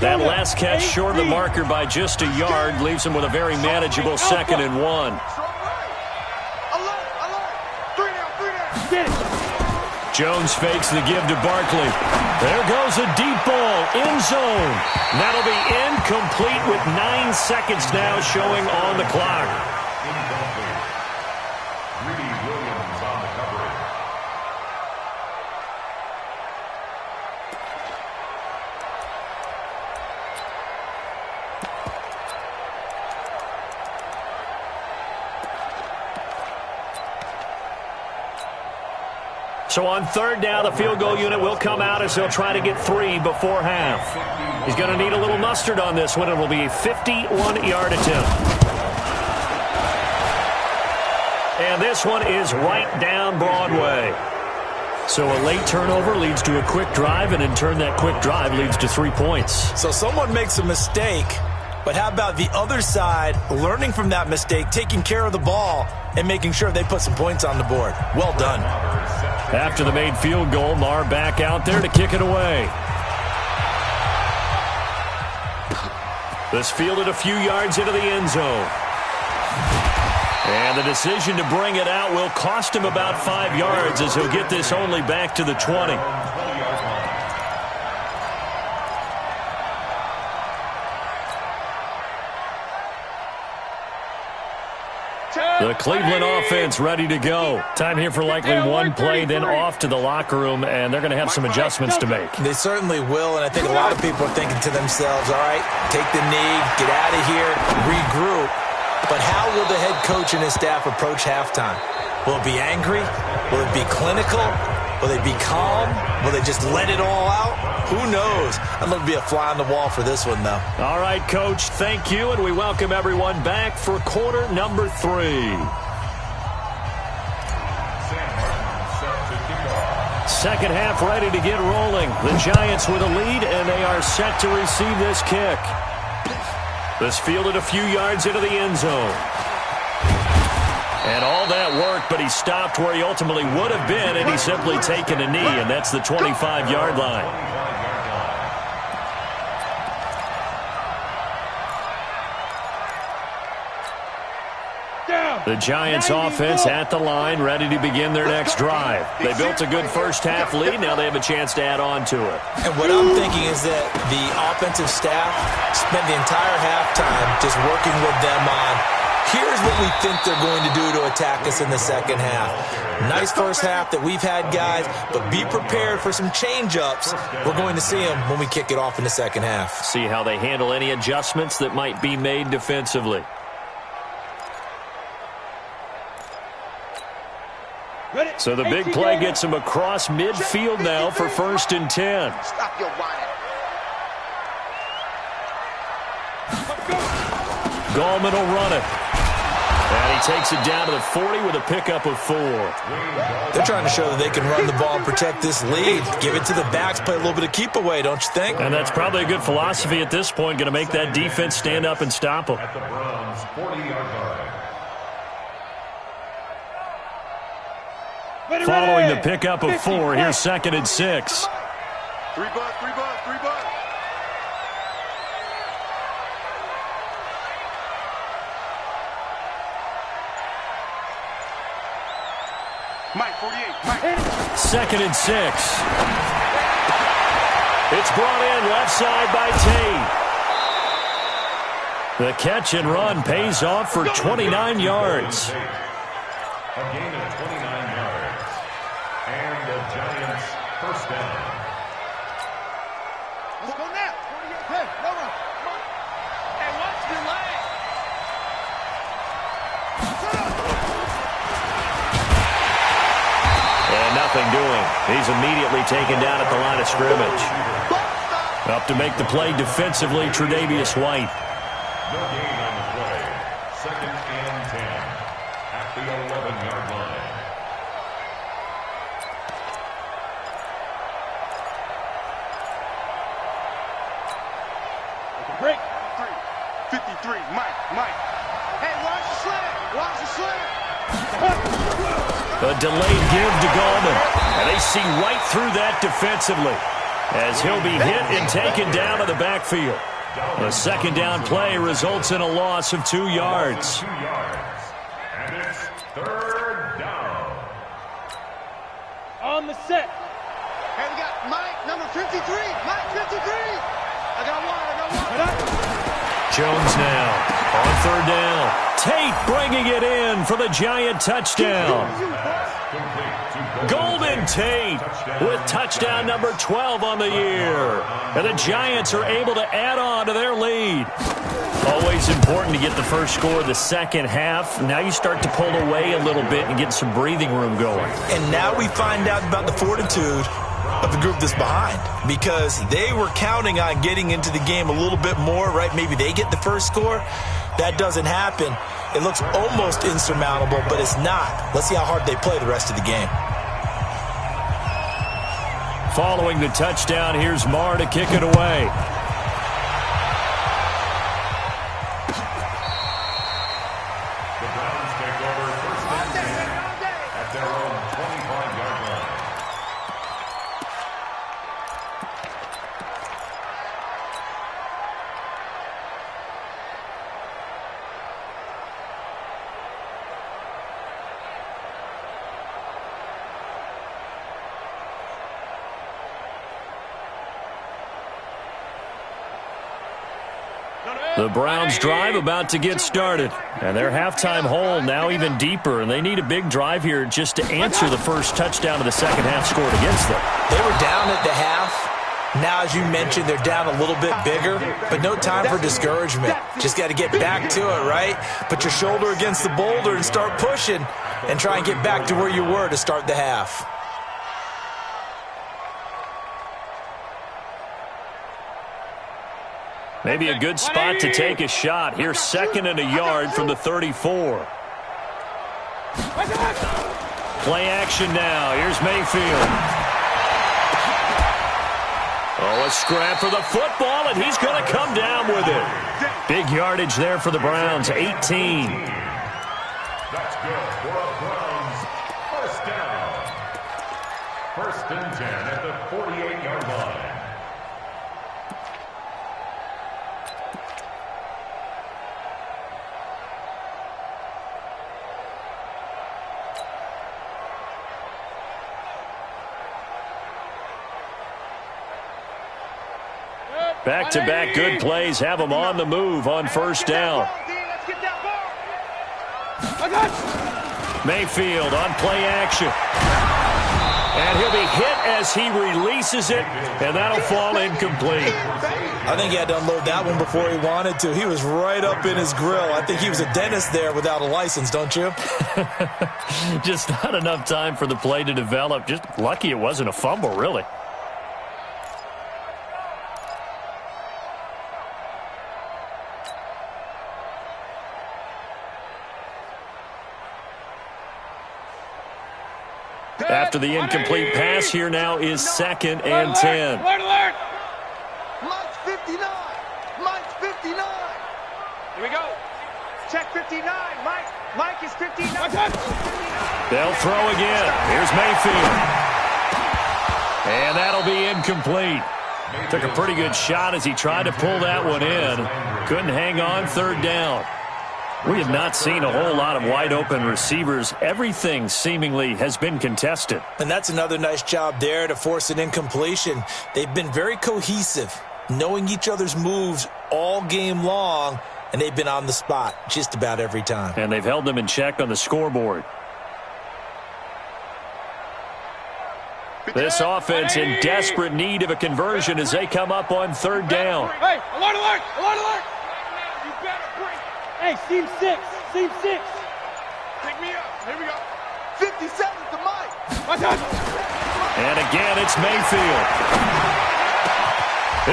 That last catch short of the marker by just a yard leaves him with a very manageable 2nd and 1. Jones fakes the give to Barkley. There goes a deep ball, end zone. That'll be incomplete with 9 seconds now showing on the clock. So on 3rd down, the field goal unit will come out as they'll try to get 3 before half. He's going to need a little mustard on this one. It will be a 51-yard attempt. And this one is right down Broadway. So a late turnover leads to a quick drive, and in turn that quick drive leads to 3 points. So someone makes a mistake, but how about the other side learning from that mistake, taking care of the ball, and making sure they put some points on the board? Well done. After the made field goal, Marr back out there to kick it away. This fielded a few yards into the end zone. And the decision to bring it out will cost him about 5 yards as he'll get this only back to the 20. The Cleveland offense ready to go. Time here for likely one play, then off to the locker room, and they're going to have some adjustments to make. They certainly will, and I think a lot of people are thinking to themselves, all right, take the knee, get out of here, regroup. But how will the head coach and his staff approach halftime? Will it be angry? Will it be clinical? Will they be calm? Will they just let it all out? Who knows? I'd love to be a fly on the wall for this one, though. All right, Coach, thank you, and we welcome everyone back for quarter number 3. Second half ready to get rolling. The Giants with a lead, and they are set to receive this kick. This fielded a few yards into the end zone. And all that work, but he stopped where he ultimately would have been, and he's simply taken a knee, and that's the 25-yard line. The Giants offense at the line, ready to begin their next drive. They built a good first-half lead. Now they have a chance to add on to it. And what I'm thinking is that the offensive staff spent the entire halftime just working with them on, here's what we think they're going to do to attack us in the second half. Nice first half that we've had, guys, but be prepared for some change-ups. We're going to see them when we kick it off in the second half. See how they handle any adjustments that might be made defensively. So the big play gets him across midfield now for 1st and 10. Stop your whining. Gallman will run it. And he takes it down to the 40 with a pickup of 4. They're trying to show that they can run the ball and protect this lead. Give it to the backs, play a little bit of keep away, don't you think? And that's probably a good philosophy at this point, going to make that defense stand up and stop them. At the Browns' 40-yard line. Following the pickup of 4, here's 2nd and 6. 3 bucks, 3 bucks, 3 bucks. Mike, 48. Mike. 2nd and 6. It's brought in left side by Tate. The catch and run pays off for 29 yards. A gain of 29 yards. And the Giants first down. Let's go now. Hey, no run. Hey, watch the leg. And nothing doing. He's immediately taken down at the line of scrimmage. Up to make the play defensively, Tre'Davious White. No gain on the play. 2nd and 10 at the 11-yard line. Break. 53. Mike. Hey, watch the slant. Watch the slant. A delayed give to Gallman. And they see right through that defensively as he'll be hit and taken down to the backfield. The 2nd down play results in a loss of 2 yards. 2 yards. And it's 3rd down. On the set. Hey, we got Mike, number 53. Mike, 53. I got one. Jones now on 3rd down. Tate bringing it in for the Giant touchdown. Golden Tate with touchdown number 12 on the year. And the Giants are able to add on to their lead. Always important to get the first score of the second half. Now you start to pull away a little bit and get some breathing room going. And now we find out about the fortitude of the group that's behind, because they were counting on getting into the game a little bit more, right? Maybe they get the first score. That doesn't happen. It looks almost insurmountable, but it's not. Let's see how hard they play the rest of the game. Following the touchdown, here's Marr to kick it away. The Browns take over 1st and 10 at their own 25-yard line. The Browns drive about to get started. And their halftime hole now even deeper. And they need a big drive here just to answer the first touchdown of the second half scored against them. They were down at the half. Now, as you mentioned, they're down a little bit bigger, but no time for discouragement. Just got to get back to it, right? Put your shoulder against the boulder and start pushing and try and get back to where you were to start the half. Maybe a good spot to take a shot. Here's 2nd and a yard from the 34. Play action now. Here's Mayfield. Oh, a scrap for the football, and he's going to come down with it. Big yardage there for the Browns, 18. That's good for the Browns. First down. 1st and 10 at the 48-yard line. Back-to-back good plays have them on the move on first down. Mayfield on play action. And he'll be hit as he releases it, and that'll fall incomplete. I think he had to unload that one before he wanted to. He was right up in his grill. I think he was a dentist there without a license, don't you? Just not enough time for the play to develop. Just lucky it wasn't a fumble, really. After the incomplete pass, here now is 2nd and 10. Alert! Mike's 59. Mike's 59. Here we go. Check 59. Mike is 59. They'll throw again. Here's Mayfield. And that'll be incomplete. Took a pretty good shot as he tried to pull that one in. Couldn't hang on, 3rd down. We have not seen a whole lot of wide-open receivers. Everything seemingly has been contested. And that's another nice job there to force an incompletion. They've been very cohesive, knowing each other's moves all game long, and they've been on the spot just about every time. And they've held them in check on the scoreboard. This offense in desperate need of a conversion as they come up on 3rd down. Hey, alert, alert, alert, alert. You better break. Hey, seam 6. Seam 6. Pick me up. Here we go. 50 seconds to Mike. And again, it's Mayfield.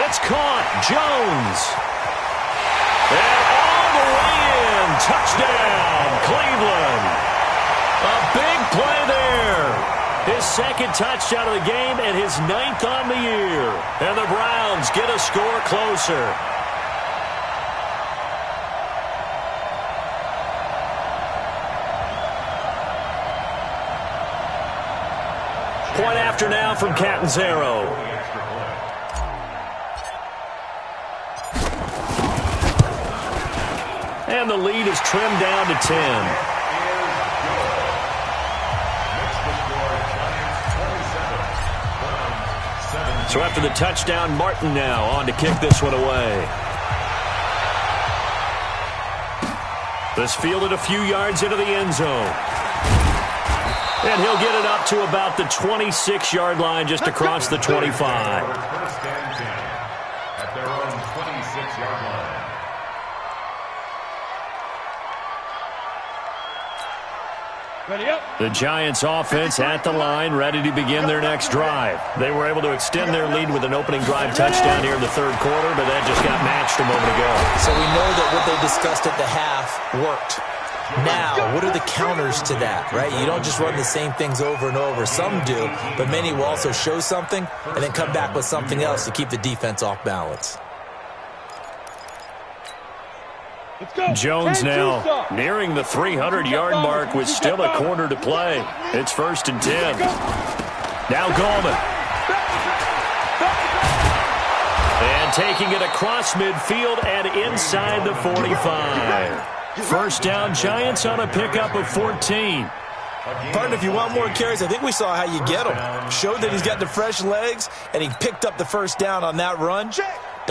It's caught. Jones. And all the way in. Touchdown, Cleveland. A big play there. His 2nd touchdown of the game and his 9th on the year. And the Browns get a score closer. Point after now from Catanzaro. And the lead is trimmed down to 10. So after the touchdown, Martin now on to kick this one away. This fielded a few yards into the end zone. And he'll get it up to about the 26-yard line just across the 25. First and 10 at their own 26-yard line. The Giants offense at the line, ready to begin their next drive. They were able to extend their lead with an opening drive touchdown here in the 3rd quarter, but that just got matched a moment ago. So we know that what they discussed at the half worked. Now, what are the counters to that, right? You don't just run the same things over and over. Some do, but many will also show something and then come back with something else to keep the defense off balance. Jones now nearing the 300-yard mark with still a quarter to play. It's 1st and 10. Now Gallman. And taking it across midfield and inside the 45. First down, Giants on a pickup of 14. Partner, if you want more carries, I think we saw how you get them. Showed that he's got the fresh legs, and he picked up the first down on that run.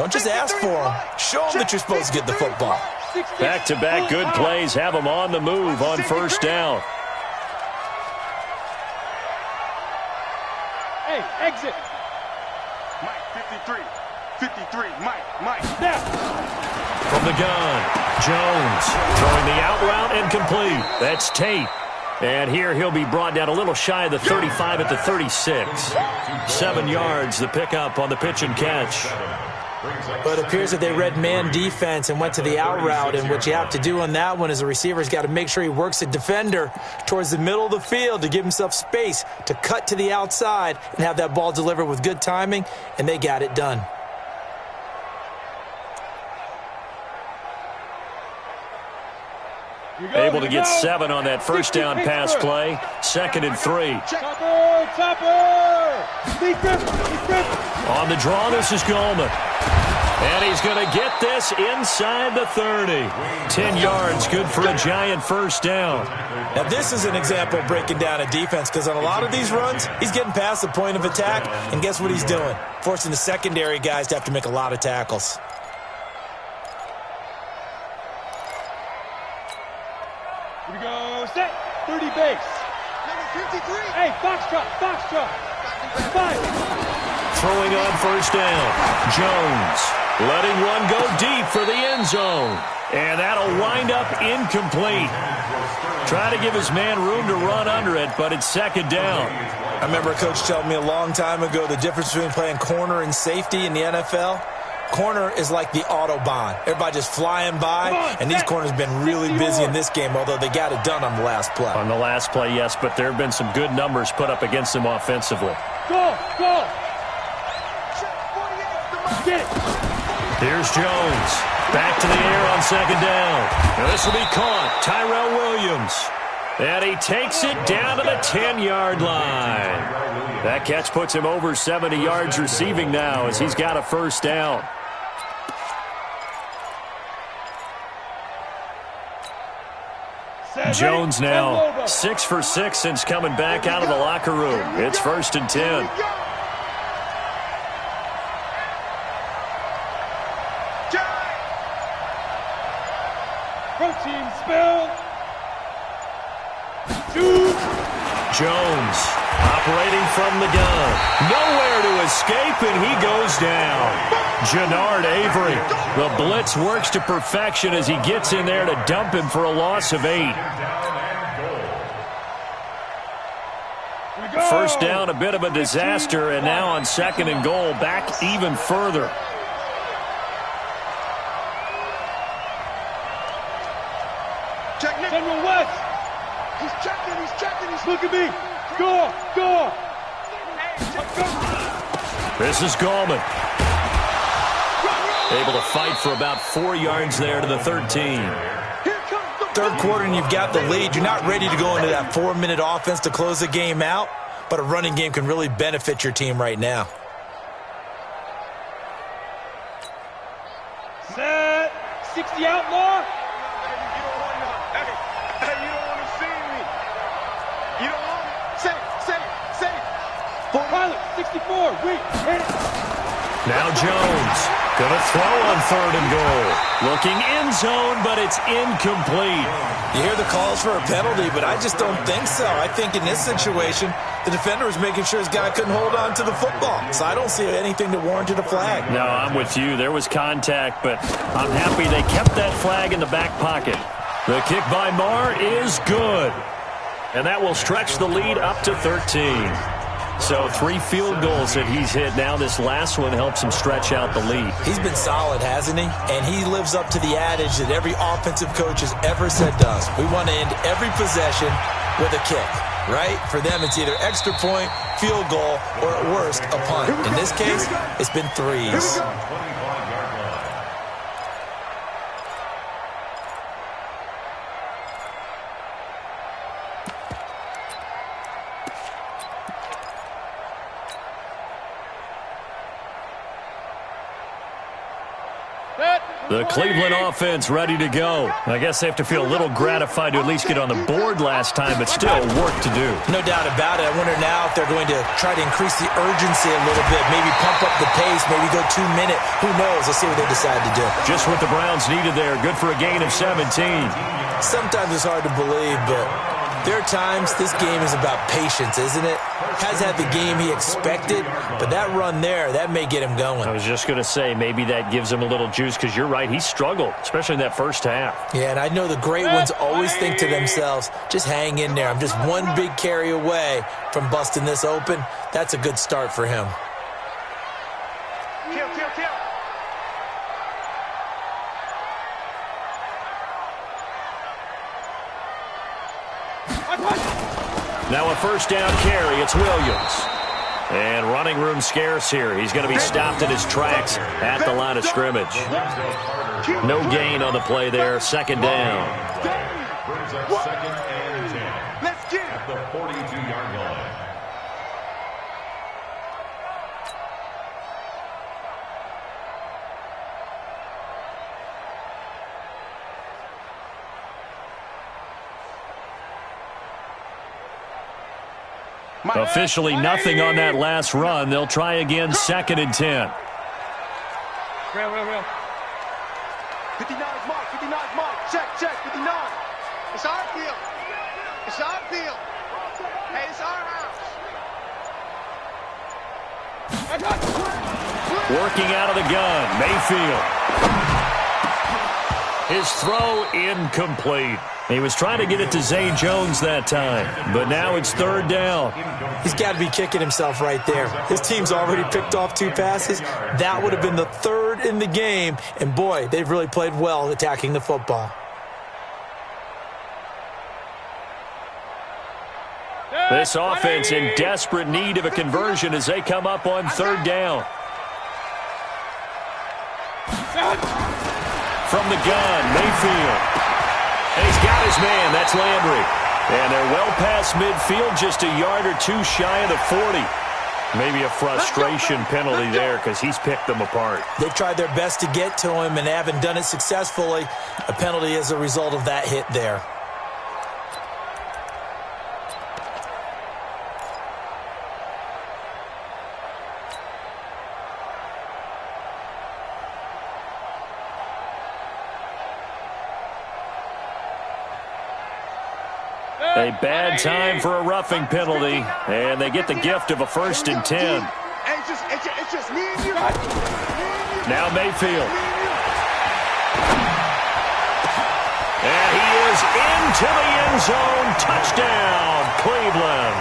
Don't just ask for them. Show them that you're supposed to get the football. Back-to-back good plays have them on the move on first down. Hey, exit. Mike, 53, Mike. Now. From the gun, Jones throwing the out route and complete. That's Tate. And here he'll be brought down a little shy of the 35 at the 36. 7 yards, the pickup on the pitch and catch. But it appears that they read man defense and went to the out route, and what you have to do on that one is the receiver's got to make sure he works the defender towards the middle of the field to give himself space to cut to the outside and have that ball delivered with good timing, and they got it done. Able to get 7 on that first down pass play. 2nd and 3. Topper! On the draw, this is Goldman. And he's going to get this inside the 30. 10 yards, good for a giant first down. Now, this is an example of breaking down a defense, because on a lot of these runs, he's getting past the point of attack, and guess what he's doing? Forcing the secondary guys to have to make a lot of tackles. Here we go, set, 30 base. Number 53. Hey, foxtrot. 5. Throwing on first down. Jones letting one go deep for the end zone. And that'll wind up incomplete. Trying to give his man room to run under it, but it's 2nd down. I remember a coach telling me a long time ago the difference between playing corner and safety in the NFL. Corner is like the Autobahn. Everybody just flying by, and these corners have been really busy in this game, although they got it done on the last play. On the last play, yes, but there have been some good numbers put up against them offensively. Go! Get it! Here's Jones. Back to the air on 2nd down. Now this will be caught. Tyrell Williams. And he takes it down to the 10-yard line. That catch puts him over 70 yards receiving now as he's got a first down. Jones now 6 for 6 since coming back out of the locker room. It's 1st and 10. Protein spill. Jones operating from the gun. Nowhere to escape, and he goes down. Jannard Avery. The blitz works to perfection as he gets in there to dump him for a loss of 8. First down, a bit of a disaster, and now on 2nd and goal, back even further. General West. He's checking. Look at me. Go. This is Gallman. Able to fight for about 4 yards there to the 13. Third quarter and you've got the lead. You're not ready to go into that 4-minute offense to close the game out, but a running game can really benefit your team right now. Set. 60 outlaw. Pilot, 64, wait, hit it. Now Jones, gonna throw on 3rd and goal. Looking end zone, but it's incomplete. You hear the calls for a penalty, but I just don't think so. I think in this situation, the defender was making sure his guy couldn't hold on to the football. So I don't see anything that warranted a flag. No, I'm with you. There was contact, but I'm happy they kept that flag in the back pocket. The kick by Marr is good. And that will stretch the lead up to 13. So 3 field goals that he's hit now. This last one helps him stretch out the lead. He's been solid, hasn't he? And he lives up to the adage that every offensive coach has ever said to us. We want to end every possession with a kick, right? For them, it's either extra point, field goal, or at worst, a punt. In this case, it's been 3s. The Cleveland offense ready to go. I guess they have to feel a little gratified to at least get on the board last time, but still work to do. No doubt about it. I wonder now if they're going to try to increase the urgency a little bit, maybe pump up the pace, maybe go 2 minute. Who knows? Let's see what they decide to do. Just what the Browns needed there. Good for a gain of 17. Sometimes it's hard to believe, but there are times this game is about patience, isn't it? Has had the game he expected, but that run there, that may get him going. I was just going to say, maybe that gives him a little juice, because you're right, he struggled, especially in that first half. Yeah, and I know the great ones always think to themselves, just hang in there. I'm just one big carry away from busting this open. That's a good start for him. Kill. Now a first down carry. It's Williams. And running room scarce here. He's going to be stopped in his tracks at the line of scrimmage. No gain on the play there. Second down. Brings up second and 10. Let's get at the 42-yard line. Officially nothing on that last run. They'll try again, second and 10. Real. 59's mark. Check, 59. It's our field. Hey, it's our house. Working out of the gun, Mayfield. His throw incomplete. He was trying to get it to Zay Jones that time, but now it's third down. He's got to be kicking himself right there. His team's already picked off 2 passes. That would have been the third in the game, and boy, they've really played well attacking the football. This offense in desperate need of a conversion as they come up on third down. From the gun, Mayfield. And he's got his man. That's Landry. And they're well past midfield, just a yard or 2 shy of the 40. Maybe a frustration penalty there because he's picked them apart. They've tried their best to get to him and haven't done it successfully. A penalty as a result of that hit there. A bad time for a roughing penalty, and they get the gift of a first and 10. It's just me and you. Now Mayfield. And he is into the end zone. Touchdown, Cleveland.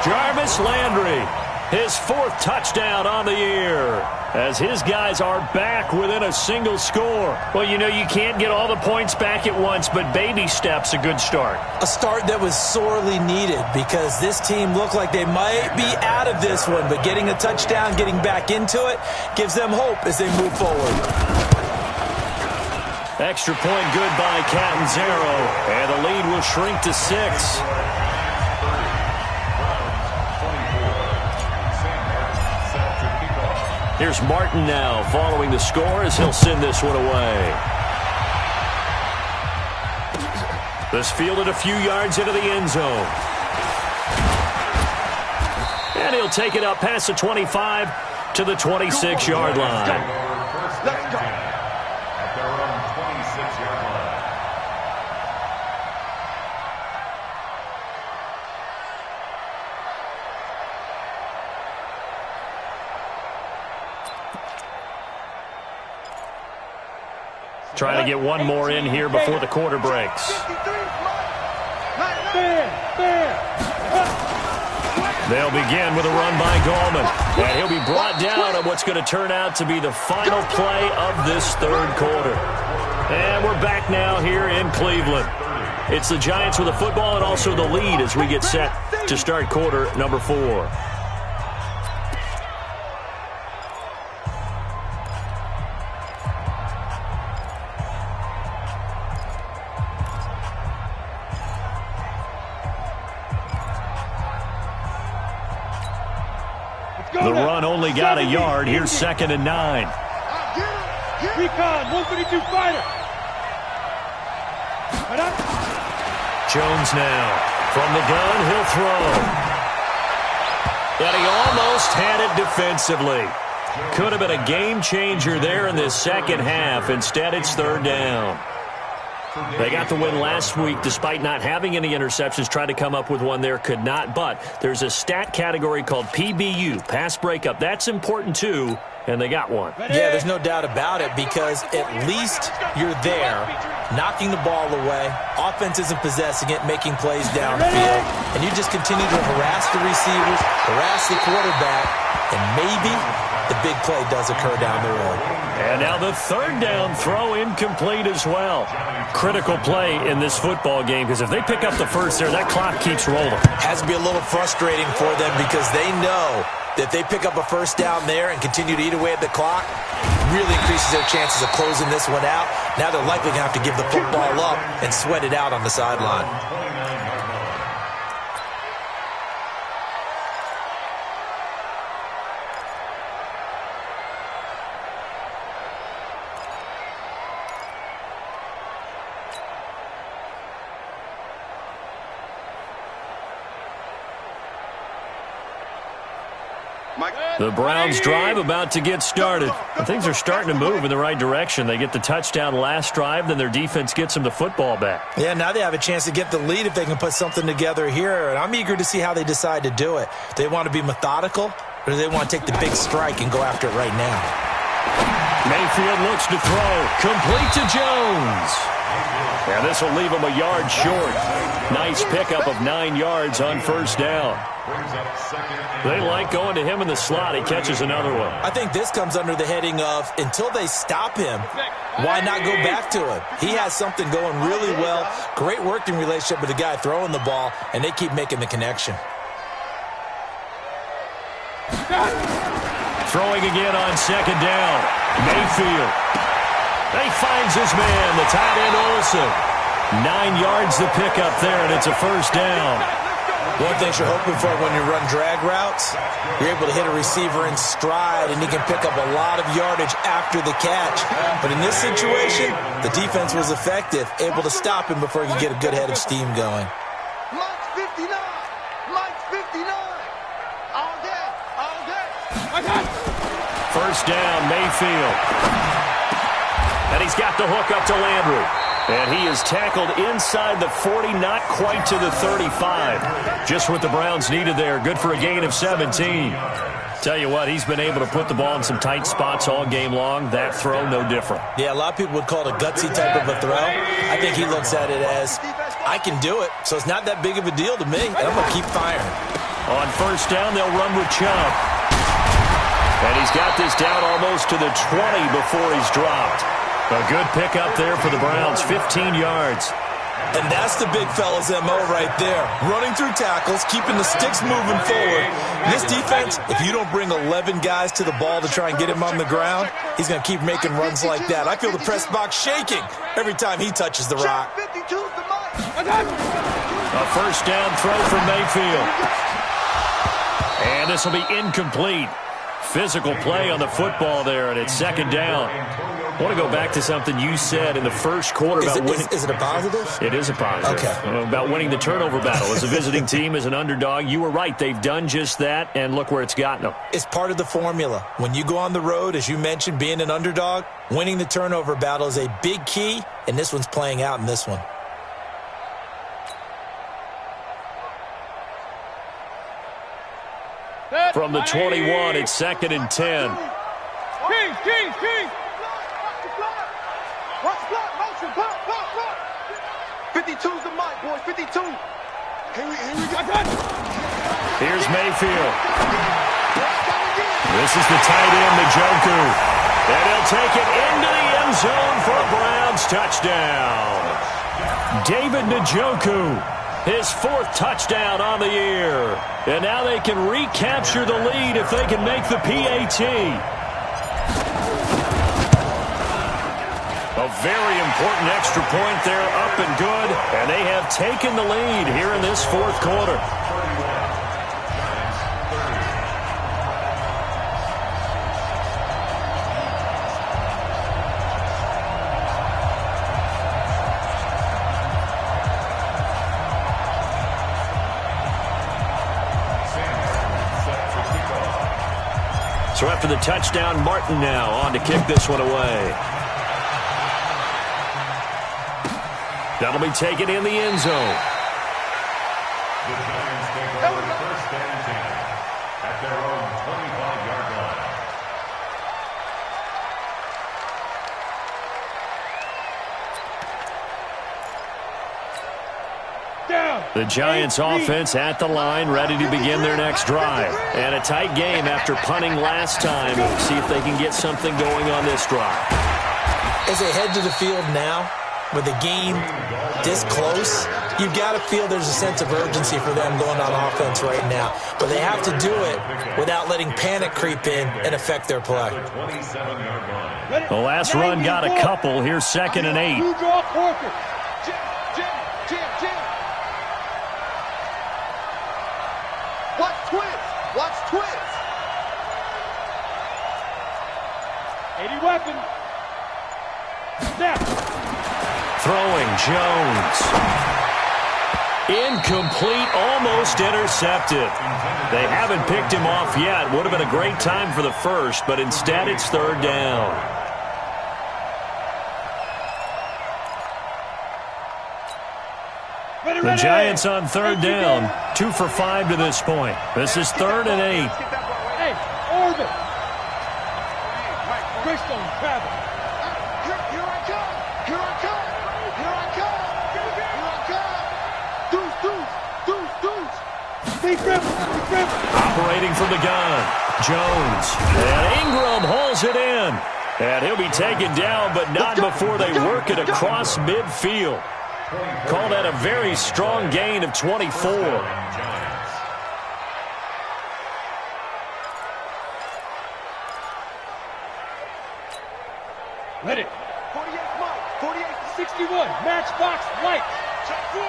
Jarvis Landry, his 4th touchdown on the year, as his guys are back within a single score. Well, you know, you can't get all the points back at once, but baby steps, a good start. A start that was sorely needed because this team looked like they might be out of this one, but getting a touchdown, getting back into it, gives them hope as they move forward. Extra point good by Catanzaro, and the lead will shrink to 6. Here's Martin now following the score as he'll send this one away. This fielded a few yards into the end zone. And he'll take it up past the 25 to the 26-yard line. Let's go. At their own 26-yard line. Trying to get one more in here before the quarter breaks. They'll begin with a run by Gallman. And he'll be brought down on what's going to turn out to be the final play of this third quarter. And we're back now here in Cleveland. It's the Giants with the football and also the lead as we get set to start quarter number 4. The run only got a yard. Here's second and 9. Recon, 132 fighter. Jones now. From the gun, he'll throw. And he almost had it defensively. Could have been a game changer there in this second half. Instead, it's third down. They got the win last week despite not having any interceptions. Tried to come up with one there, could not. But there's a stat category called PBU, pass breakup. That's important too, and they got one. Yeah, there's no doubt about it because at least you're there, knocking the ball away. Offense isn't possessing it, making plays downfield. And you just continue to harass the receivers, harass the quarterback, and maybe the big play does occur down the road. And now the third down throw incomplete as well. Critical play in this football game because if they pick up the first there, that clock keeps rolling. Has to be a little frustrating for them because they know that they pick up a first down there and continue to eat away at the clock, really increases their chances of closing this one out. Now they're likely going to have to give the football up and sweat it out on the sideline. The Browns drive about to get started. And things are starting to move in the right direction. They get the touchdown last drive, then their defense gets them the football back. Yeah, now they have a chance to get the lead if they can put something together here. And I'm eager to see how they decide to do it. Do they want to be methodical, or do they want to take the big strike and go after it right now? Mayfield looks to throw. Complete to Jones. And this will leave him a yard short. Nice pickup of 9 yards on first down. They like going to him in the slot. He catches another one. I think this comes under the heading of until they stop him, why not go back to him? He has something going really well. Great working relationship with the guy throwing the ball, and they keep making the connection. Throwing again on second down. Mayfield. He finds his man, the tight end Olsen. 9 yards to pick up there, and it's a first down. One thing you're hoping for when you run drag routes, you're able to hit a receiver in stride, and he can pick up a lot of yardage after the catch. But in this situation, the defense was effective, able to stop him before he could get a good head of steam going. Mike's 59. Mike's 59. All day. All day. First down, Mayfield. And he's got the hook up to Landry. And he is tackled inside the 40, not quite to the 35. Just what the Browns needed there. Good for a gain of 17. Tell you what, he's been able to put the ball in some tight spots all game long. That throw, no different. Yeah, a lot of people would call it a gutsy type of a throw. I think he looks at it as, I can do it, so it's not that big of a deal to me, and I'm going to keep firing. On first down, they'll run with Chubb. And he's got this down almost to the 20 before he's dropped. A good pickup there for the Browns, 15 yards. And that's the big fella's MO right there. Running through tackles, keeping the sticks moving forward. This defense, if you don't bring 11 guys to the ball to try and get him on the ground, he's going to keep making runs like that. I feel the press box shaking every time he touches the rock. A first down throw from Mayfield. And this will be incomplete. Physical play on the football there, and it's second down. I want to go back to something you said in the first quarter about winning. Is it a positive? It is a positive. Okay. About winning the turnover battle. As a visiting team, as an underdog, you were right. They've done just that, and look where it's gotten them. It's part of the formula. When you go on the road, as you mentioned, being an underdog, winning the turnover battle is a big key, and this one's playing out in this one. From the 21, it's second and 10. King. Watch block, motion, block. 52's the mic, boys, 52. Here we go. Here's Mayfield. This is the tight end, Njoku. And he'll take it into the end zone for a Browns touchdown. David Njoku. His fourth touchdown on the year. And now they can recapture the lead if they can make the PAT. A very important extra point there, up and good. And they have taken the lead here in this fourth quarter. So after the touchdown, Martin now on to kick this one away. That'll be taken in the end zone. The Giants take over first and 10 at their own 25-yard line. The Giants offense at the line, ready to begin their next drive. And a tight game after punting last time. See if they can get something going on this drive. As they head to the field now, with the game this close, you've got to feel there's a sense of urgency for them going on offense right now. But they have to do it without letting panic creep in and affect their play. The last run got a couple. Here's 2nd and 8. Watch twins. Watch twins. 80 weapon. Snap. Throwing Jones. Incomplete, almost intercepted. They haven't picked him off yet. Would have been a great time for the first, but instead it's 3rd down. The Giants on 3rd down. 2 for 5 to this point. This is 3rd and 8. Hey, orbit. Greystone, grab it. Here I come. Here I come. Here I come. Here I come. Deuce. Big grip. Operating from the gun. Jones. And Ingram hauls it in. And he'll be taken down, but not before they work it across midfield. Call that a very strong gain of 24. Let it. 48 Mike. 48 61. Matchbox light. Check 4.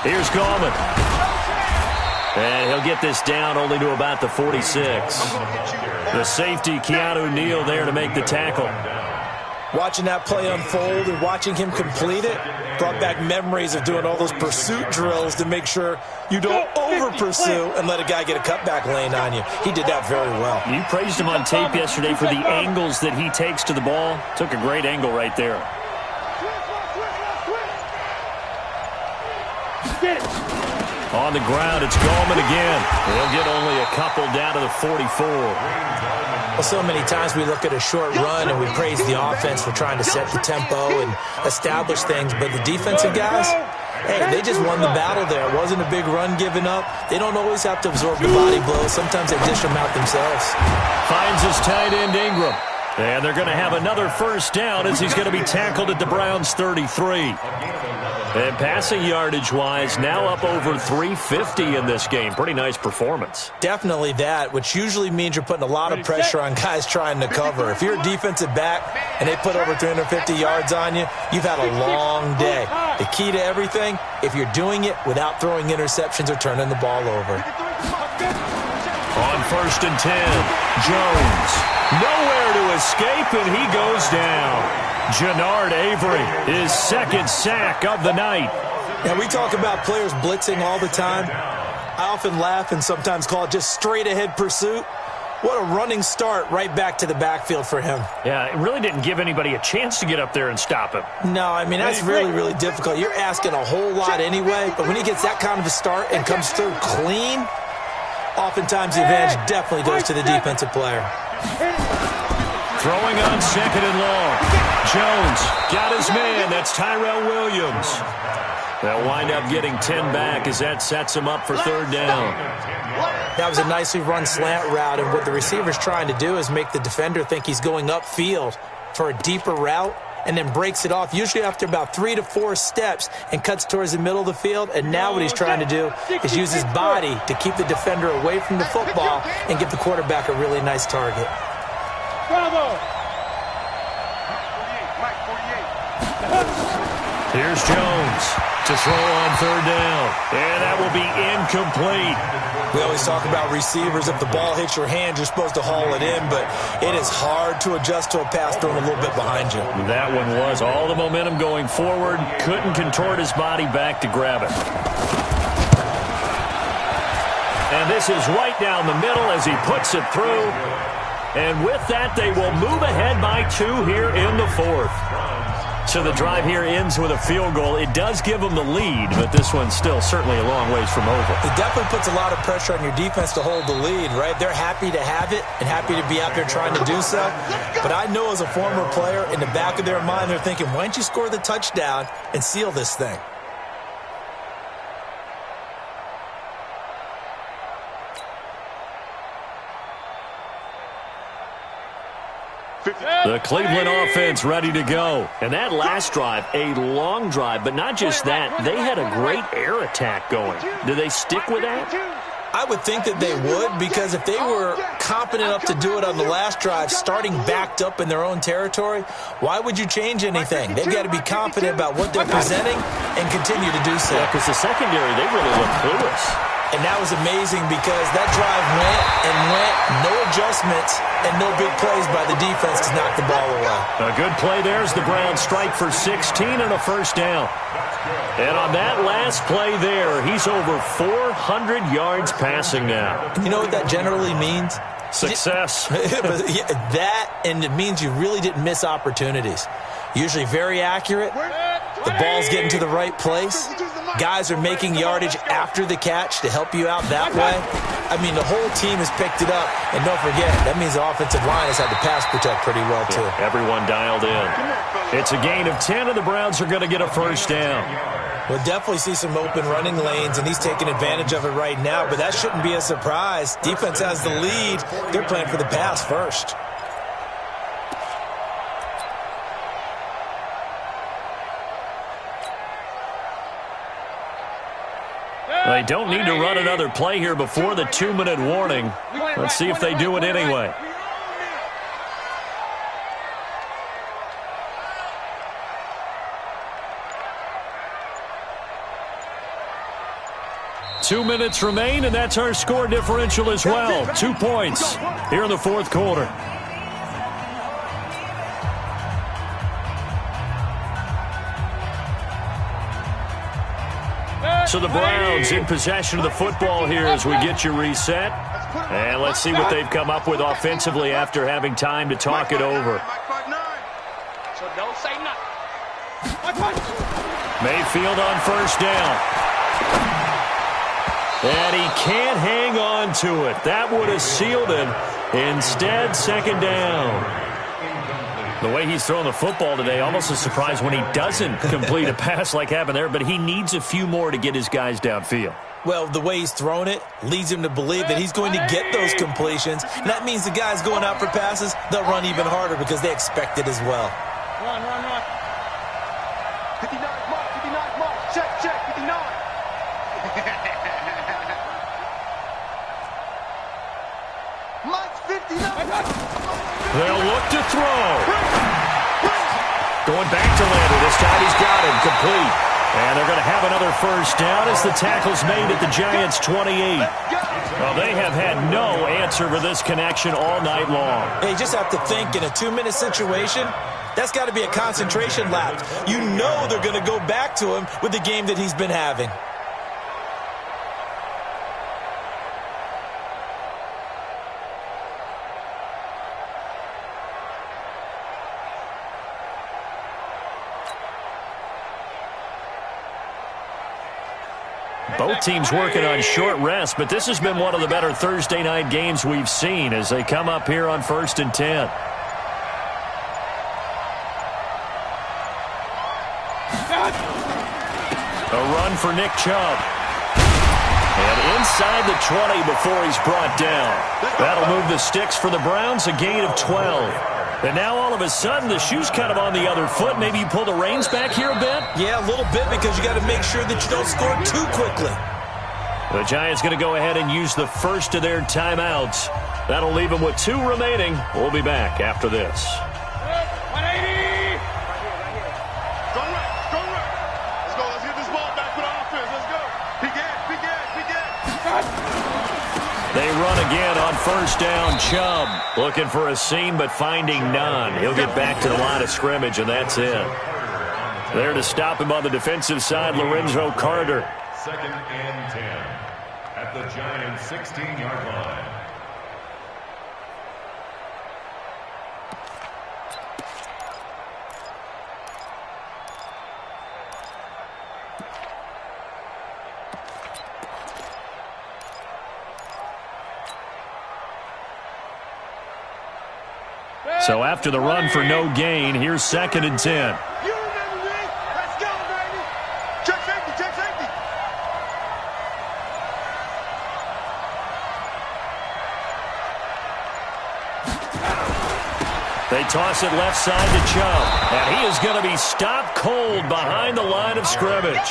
Here's Gallman. And he'll get this down only to about the 46. The safety, Keanu Neal, there to make the tackle. Watching that play unfold and watching him complete it brought back memories of doing all those pursuit drills to make sure you don't over-pursue and let a guy get a cutback lane on you. He did that very well. You praised him on tape yesterday for the angles that he takes to the ball. Took a great angle right there. On the ground, it's Gallman again. He'll get only a couple down to the 44. Well, so many times we look at a short run and we praise the offense for trying to set the tempo and establish things, but the defensive guys, hey, they just won the battle there. It wasn't a big run given up. They don't always have to absorb the body blows. Sometimes they dish them out themselves. Finds his tight end, Ingram. And they're going to have another first down as he's going to be tackled at the Browns' 33. And passing yardage-wise, now up over 350 in this game. Pretty nice performance. Definitely that, which usually means you're putting a lot of pressure on guys trying to cover. If you're a defensive back and they put over 350 yards on you, you've had a long day. The key to everything, if you're doing it without throwing interceptions or turning the ball over. On 1st and 10, Jones. Nowhere to escape, and he goes down. Jannard Avery, his 2nd sack of the night. Now, we talk about players blitzing all the time. I often laugh and sometimes call it just straight-ahead pursuit. What a running start right back to the backfield for him. Yeah, it really didn't give anybody a chance to get up there and stop him. No, I mean, that's really, really difficult. You're asking a whole lot anyway, but when he gets that kind of a start and comes through clean, oftentimes the advantage definitely goes to the defensive player. Throwing on 2nd and long. Jones got his man. That's Tyrell Williams. They'll wind up getting 10 back as that sets him up for 3rd down. That was a nicely run slant route, and what the receiver's trying to do is make the defender think he's going upfield for a deeper route and then breaks it off, usually after about 3 to 4 steps, and cuts towards the middle of the field. And now what he's trying to do is use his body to keep the defender away from the football and give the quarterback a really nice target. Bravo! Here's Jones to throw on 3rd down. And that will be incomplete. We always talk about receivers. If the ball hits your hand, you're supposed to haul it in, but it is hard to adjust to a pass thrown a little bit behind you. That one was all the momentum going forward. Couldn't contort his body back to grab it. And this is right down the middle as he puts it through. And with that, they will move ahead by 2 here in the 4th. So the drive here ends with a field goal. It does give them the lead, but this one's still certainly a long ways from over. It definitely puts a lot of pressure on your defense to hold the lead, right? They're happy to have it and happy to be out there trying to do so. But I know as a former player, in the back of their mind, they're thinking, why don't you score the touchdown and seal this thing? The Cleveland offense ready to go. And that last drive, a long drive, but not just that. They had a great air attack going. Do they stick with that? I would think that they would, because if they were competent enough to do it on the last drive, starting backed up in their own territory, why would you change anything? They've got to be confident about what they're presenting and continue to do so. Yeah, because the secondary, they really look clueless. And that was amazing because that drive went and went, no adjustments, and no big plays by the defense to knock the ball away. A good play there as the Browns strike for 16 and a first down. And on that last play there, he's over 400 yards passing now. You know what that generally means? Success. That, and it means you really didn't miss opportunities. Usually very accurate. The ball's getting to the right place. Guys are making yardage after the catch to help you out that way. I mean, the whole team has picked it up. And don't forget, that means the offensive line has had to pass protect pretty well, too. Yeah, everyone dialed in. It's a gain of 10, and the Browns are going to get a first down. We'll definitely see some open running lanes, and he's taking advantage of it right now. But that shouldn't be a surprise. Defense has the lead. They're playing for the pass first. They don't need to run another play here before the 2-minute warning. Let's see if they do it anyway. Two minutes remain, and that's our score differential as well. 2 points here in the 4th quarter. So the Browns in possession of the football here as we get you reset. And let's see what they've come up with offensively after having time to talk it over. So don't say nothing. Mayfield on first down. And he can't hang on to it. That would have sealed it. Instead, second down. The way he's throwing the football today, almost a surprise when he doesn't complete a pass like happened there, but he needs a few more to get his guys downfield. Well, the way he's thrown it leads him to believe that he's going to get those completions. And that means the guys going out for passes, they'll run even harder because they expect it as well. Run. 59 mark, check, 59. Mike's 59. They'll look to throw. Going back to Lander. This time he's got him complete. And they're going to have another first down as the tackle's made at the Giants' 28. Well, they have had no answer for this connection all night long. Hey, you just have to think in a 2-minute situation, that's got to be a concentration lapse. You know they're going to go back to him with the game that he's been having. Both teams working on short rest, but this has been one of the better Thursday night games we've seen as they come up here on 1st and 10. A run for Nick Chubb. And inside the 20 before he's brought down. That'll move the sticks for the Browns, a gain of 12. And now all of a sudden the shoe's kind of on the other foot. Maybe you pull the reins back here a bit? Yeah, a little bit because you got to make sure that you don't score too quickly. The Giants going to go ahead and use the first of their timeouts. That'll leave them with 2 remaining. We'll be back after this. 180! Go right. Let's get this ball back with our offense. Let's go. Big gas. They run again on first down. Chubb looking for a seam but finding none. He'll get back to the line of scrimmage, and that's it. There to stop him on the defensive side, Lorenzo Carter. 2nd and 10 at at the Giants' 16-yard line. So after the run for no gain, here's 2nd and 10. You remember me? Let's go, baby. Check safety, check safety. They toss it left side to Chubb, and he is going to be stopped cold behind the line of scrimmage.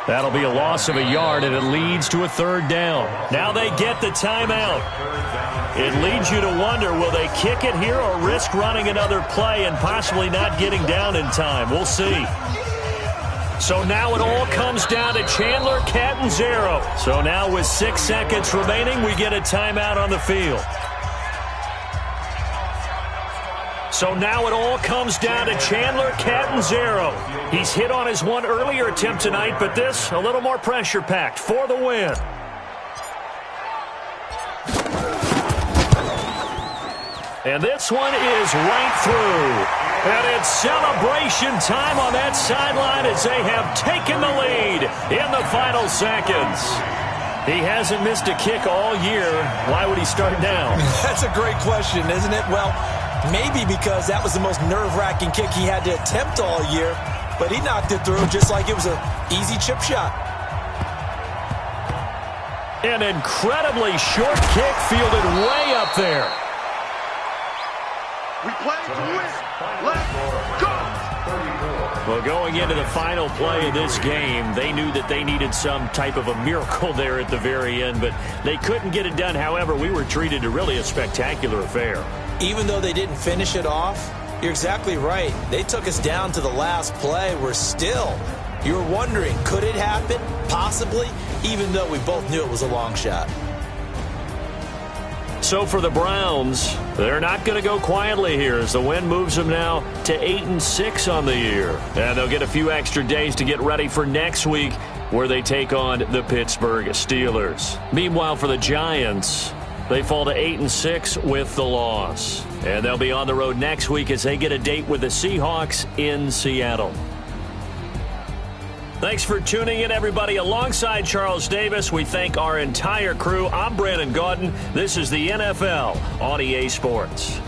That'll be a loss of a yard, and it leads to a 3rd down. Now they get the timeout. It leads you to wonder, will they kick it here or risk running another play and possibly not getting down in time? We'll see. So now it all comes down to Chandler Catanzaro. So now with 6 seconds remaining, we get a timeout on the field. So now it all comes down to Chandler Catanzaro. He's hit on his one earlier attempt tonight, but this a little more pressure-packed for the win. And this one is right through. And it's celebration time on that sideline as they have taken the lead in the final seconds. He hasn't missed a kick all year. Why would he start now? That's a great question, isn't it? Well, maybe because that was the most nerve-wracking kick he had to attempt all year, but he knocked it through just like it was an easy chip shot. An incredibly short kick fielded way up there. We play to win. Let's go. Well, going into the final play of this game, they knew that they needed some type of a miracle there at the very end, but they couldn't get it done. However, we were treated to really a spectacular affair. Even though they didn't finish it off, you're exactly right. They took us down to the last play. We're still, you were wondering, could it happen? Possibly, even though we both knew it was a long shot. So for the Browns, they're not going to go quietly here as the win moves them now to 8-6 on the year. And they'll get a few extra days to get ready for next week where they take on the Pittsburgh Steelers. Meanwhile, for the Giants, they fall to 8-6 with the loss. And they'll be on the road next week as they get a date with the Seahawks in Seattle. Thanks for tuning in, everybody. Alongside Charles Davis, we thank our entire crew. I'm Brandon Gaudin. This is the NFL on EA Sports.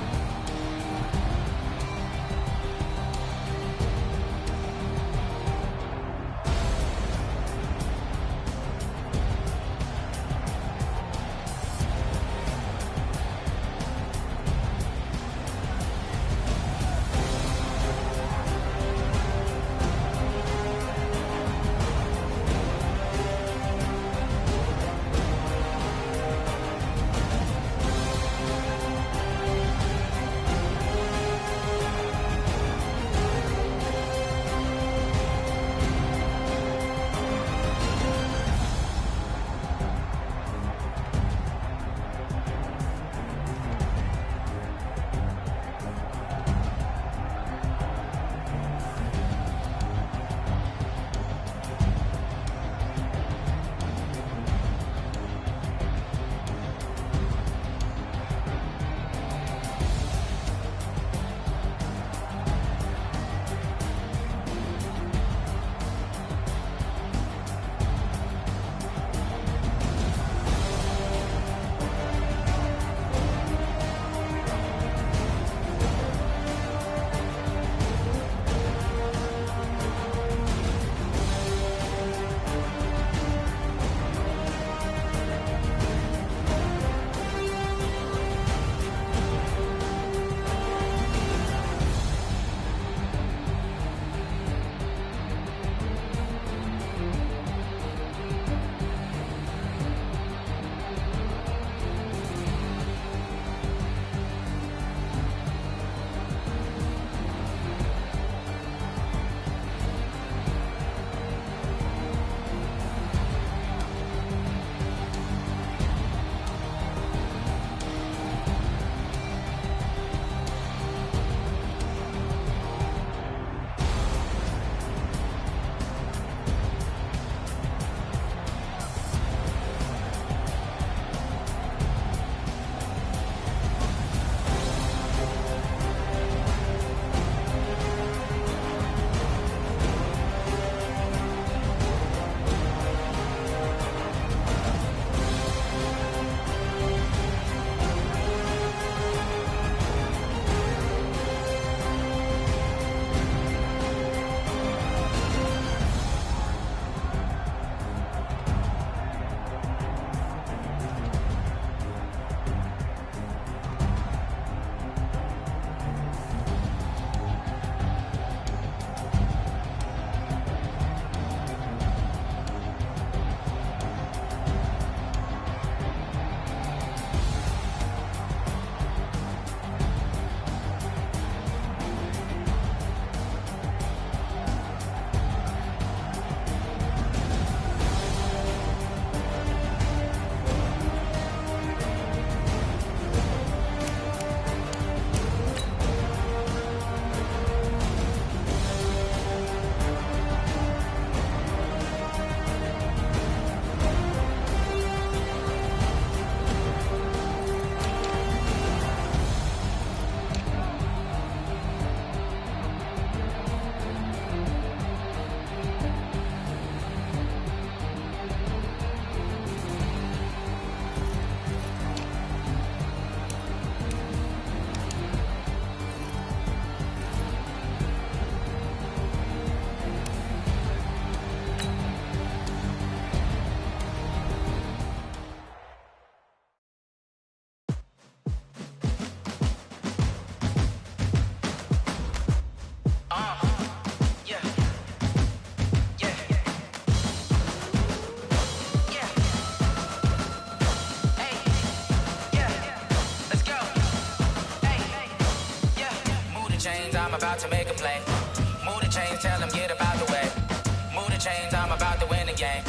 chains, tell them get up out the way. Move the chains, I'm about to win the game.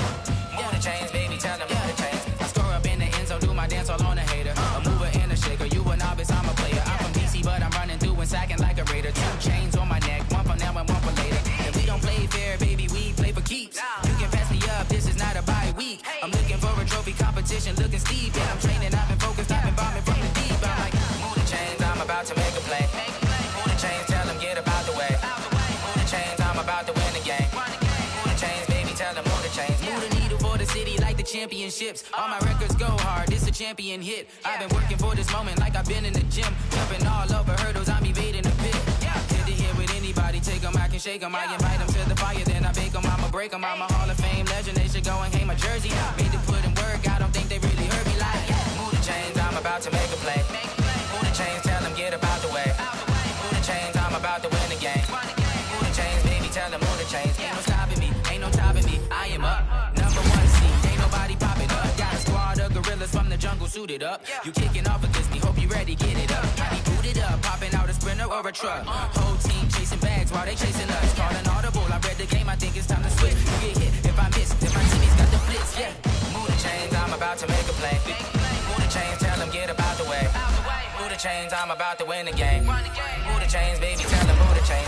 Move the chains, baby, tell them move the chains. I score up in the end zone, do my dance all on a hater. A mover and a shaker, you a novice, I'm a player. I'm from DC, but I'm running through and sacking like a raider. 2 chains on my neck, one for now and one for later. And we don't play fair, baby, we play for keeps. You can pass me up, this is not a bye week. I'm looking for a trophy competition, looking steep. And I'm training, I've been focused, I've been bombing from the deep. I'm like, move the chains, I'm about to make a play. Move the chains, tell them get up out the way. Move the chains, I'm about to win the game. Move the chains, baby, tell them move the chains. Move the needle for the city like the championships. All my records go hard, this a champion hit. I've been working for this moment like I've been in the gym. Jumping all over hurdles, I'm evading the pit. Hit to hit with anybody, take them, I can shake them. I invite them to the fire, then I bake them, I'ma break them. I'm a Hall of Fame legend, they should go and hang my jersey. Made to put in work, I don't think they really heard me like. Move the chains, I'm about to make a play. Move the chains, tell them get up out the way. Move the chains, I'm about to win the game. Move the chains, baby, tell them move the chains. Ain't no stopping me, ain't no topping me, I am up. Number 1 seed, ain't nobody popping up. Got a squad of gorillas from the jungle suited up. You kicking off against me, hope you ready, get it up. I be booted up, popping out a sprinter or a truck. Whole team chasing bags while they chasing us. Calling audible, I read the game, I think it's time to switch. You get hit if I miss, then my teammates got the blitz, yeah. Move the chains, I'm about to make a play. Move the chains, tell them get up out the way. Move the chains, I'm about to win the game. Move the chains, baby, tell them move the chains.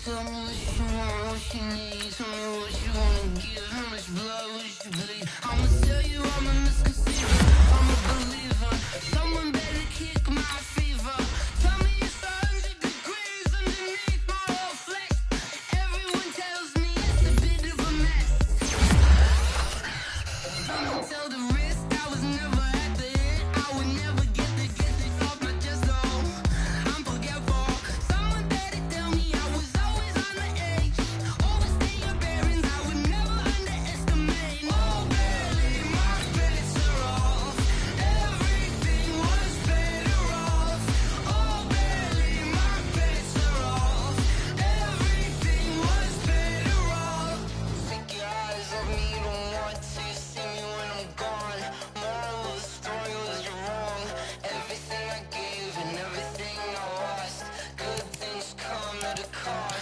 Tell me what you want, what you need. Tell me what you wanna give. How much blood would you bleed? I'ma tell you I'm a misconceiver. I'm a believer. Someone better kick my fever. Tell me it's 100 degrees underneath my whole flesh. Everyone tells me it's a bit of a mess. I'ma tell the risk I was never at the end. I would never get it off my chest. Oh, I'm forgetful. Someone better tell me I was always on the edge. Always stay your bearings. I would never underestimate. Oh, barely my credits are off. Everything was better off. Oh, barely my credits are off. Everything was better off. Take your eyes off me, you don't want to see me when I'm gone. Moral of the story was you're wrong. Everything I gave and everything I lost. Good things come at a cost.